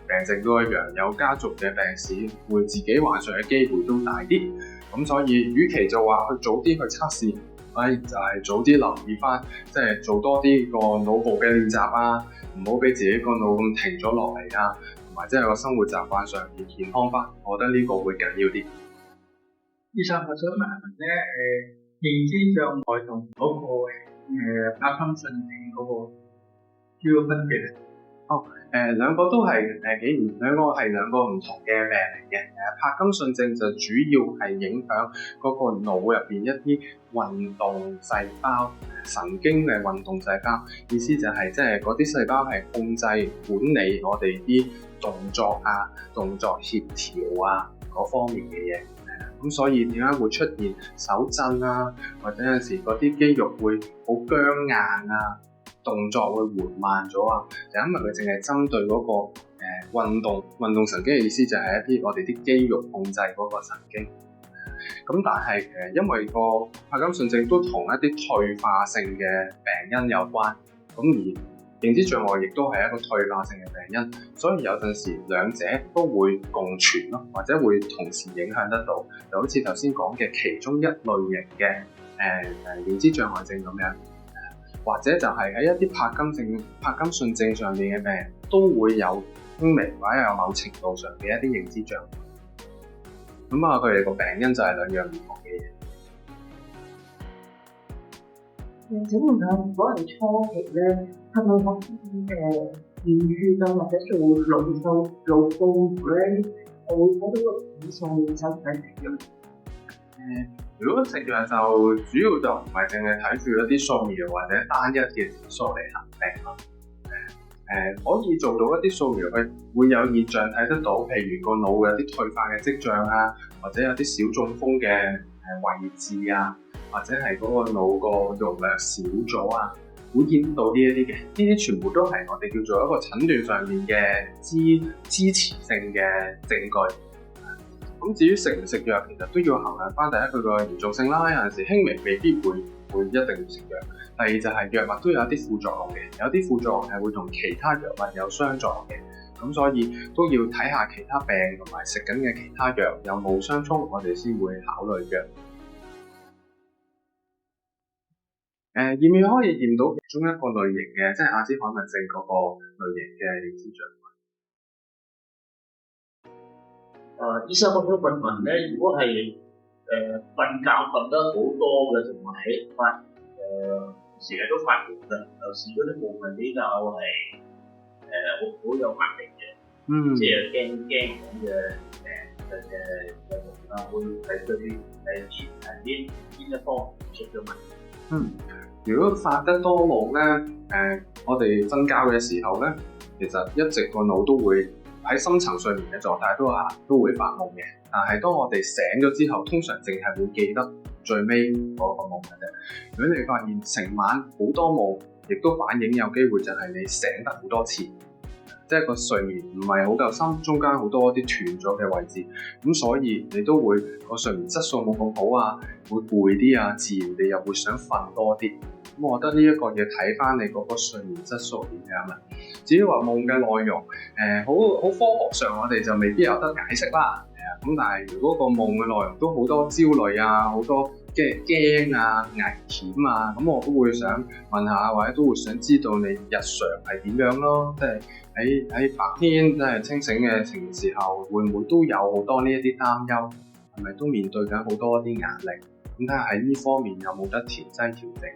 病症都一樣，有家族嘅病史會自己患上嘅機會都大啲，咁所以與其就話去早啲去測試，就係早啲留意翻，即係做多啲個腦部嘅練習啊，唔好俾自己個腦咁停咗落嚟啊，同埋即係個生活習慣上面健康翻，我覺得呢個會緊要啲。醫生，我想問咧，認知障礙同嗰個帕金遜症嗰個主要分別咧？兩個都係兩個唔同嘅病嚟嘅。帕金遜症就主要係影響嗰個腦入邊一啲運動細胞、神經嘅運動細胞，意思就係即係嗰啲細胞係控制管理我哋啲動作啊、動作協調啊嗰方面嘅嘢。咁所以點解會出現手震啊，或者有陣時嗰啲肌肉會好僵硬啊，動作會緩慢咗啊？就因為佢淨係針對嗰個運動神經嘅意思，就係一啲我哋啲肌肉控制嗰個神經。咁但係因為個帕金遜症都同一啲退化性嘅病因有關，咁而認知障礙亦都係一個退化性嘅病因，所以有陣時兩者都會共存咯，或者會同時影響得到，就好似頭先講嘅其中一類型嘅認知障礙症咁樣，或者就係喺一啲帕金遜症上面嘅病人都會有輕微或者有某程度上嘅一啲認知障礙。咁佢哋個病因就係兩樣唔同嘅嘢。請問下，如果係初期咧，係咪可以驗血啊，或者做腦掃圖咧，我會睇到個指數身體點樣？如果食藥就主要就唔係淨係睇住一啲掃描或者單一嘅指數嚟衡病咯。可以做到一啲掃描，佢會有現象睇得到，譬如個腦有啲退化嘅跡象啊，或者有啲小中風嘅位置啊，或者係嗰個腦個容量少咗啊，會見到呢一啲嘅，呢啲全部都係我哋叫做一個診斷上面嘅支持性嘅證據。咁至於食唔食藥，其實都要衡量翻第一佢個嚴重性啦，有陣時輕微未必會一定要食藥。第二就係藥物都有一啲副作用嘅，有啲副作用係會同其他藥物有相作用嘅，咁所以都要睇下其他病同埋食緊嘅其他藥有冇相衝，我哋先會考慮藥。驗唔可以驗到其中一個類型嘅，即係阿茲海默症嗰個類型嘅認知障礙。醫生，我想問咧，如果係瞓覺瞓得好多嘅，同埋成日都發夢嘅，有時嗰啲夢係比較係好有壓力嘅，即係驚咁嘅夢啊，會睇到啲邊一方出咗問題。如果發得多夢咧，我哋瞓覺嘅時候咧，其實一直個腦都會喺深層睡眠嘅狀態都會發夢嘅，但係當我哋醒咗之後，通常淨係會記得最尾嗰個夢嘅啫。如果你發現成晚好多夢，亦都反映有機會就係你醒得好多次，即係個睡眠唔係好夠深，中間好多啲斷咗嘅位置，咁所以你都會個睡眠質素冇咁好啊，會攰啲啊，自然你又會想瞓多啲。咁我覺得呢一個要睇翻你嗰個睡眠質素點樣啦。至於話夢嘅內容，好科學上我哋就未必有得解釋啦。咁但係如果個夢嘅內容都好多焦慮啊，好多驚啊、危險啊，咁我都會想問下，或者都會想知道你日常係點樣咯。即係喺白天即係清醒嘅時候，會唔會都有好多呢一啲擔憂？係咪都面對緊好多啲壓力？咁睇下喺呢方面有冇得調劑調整？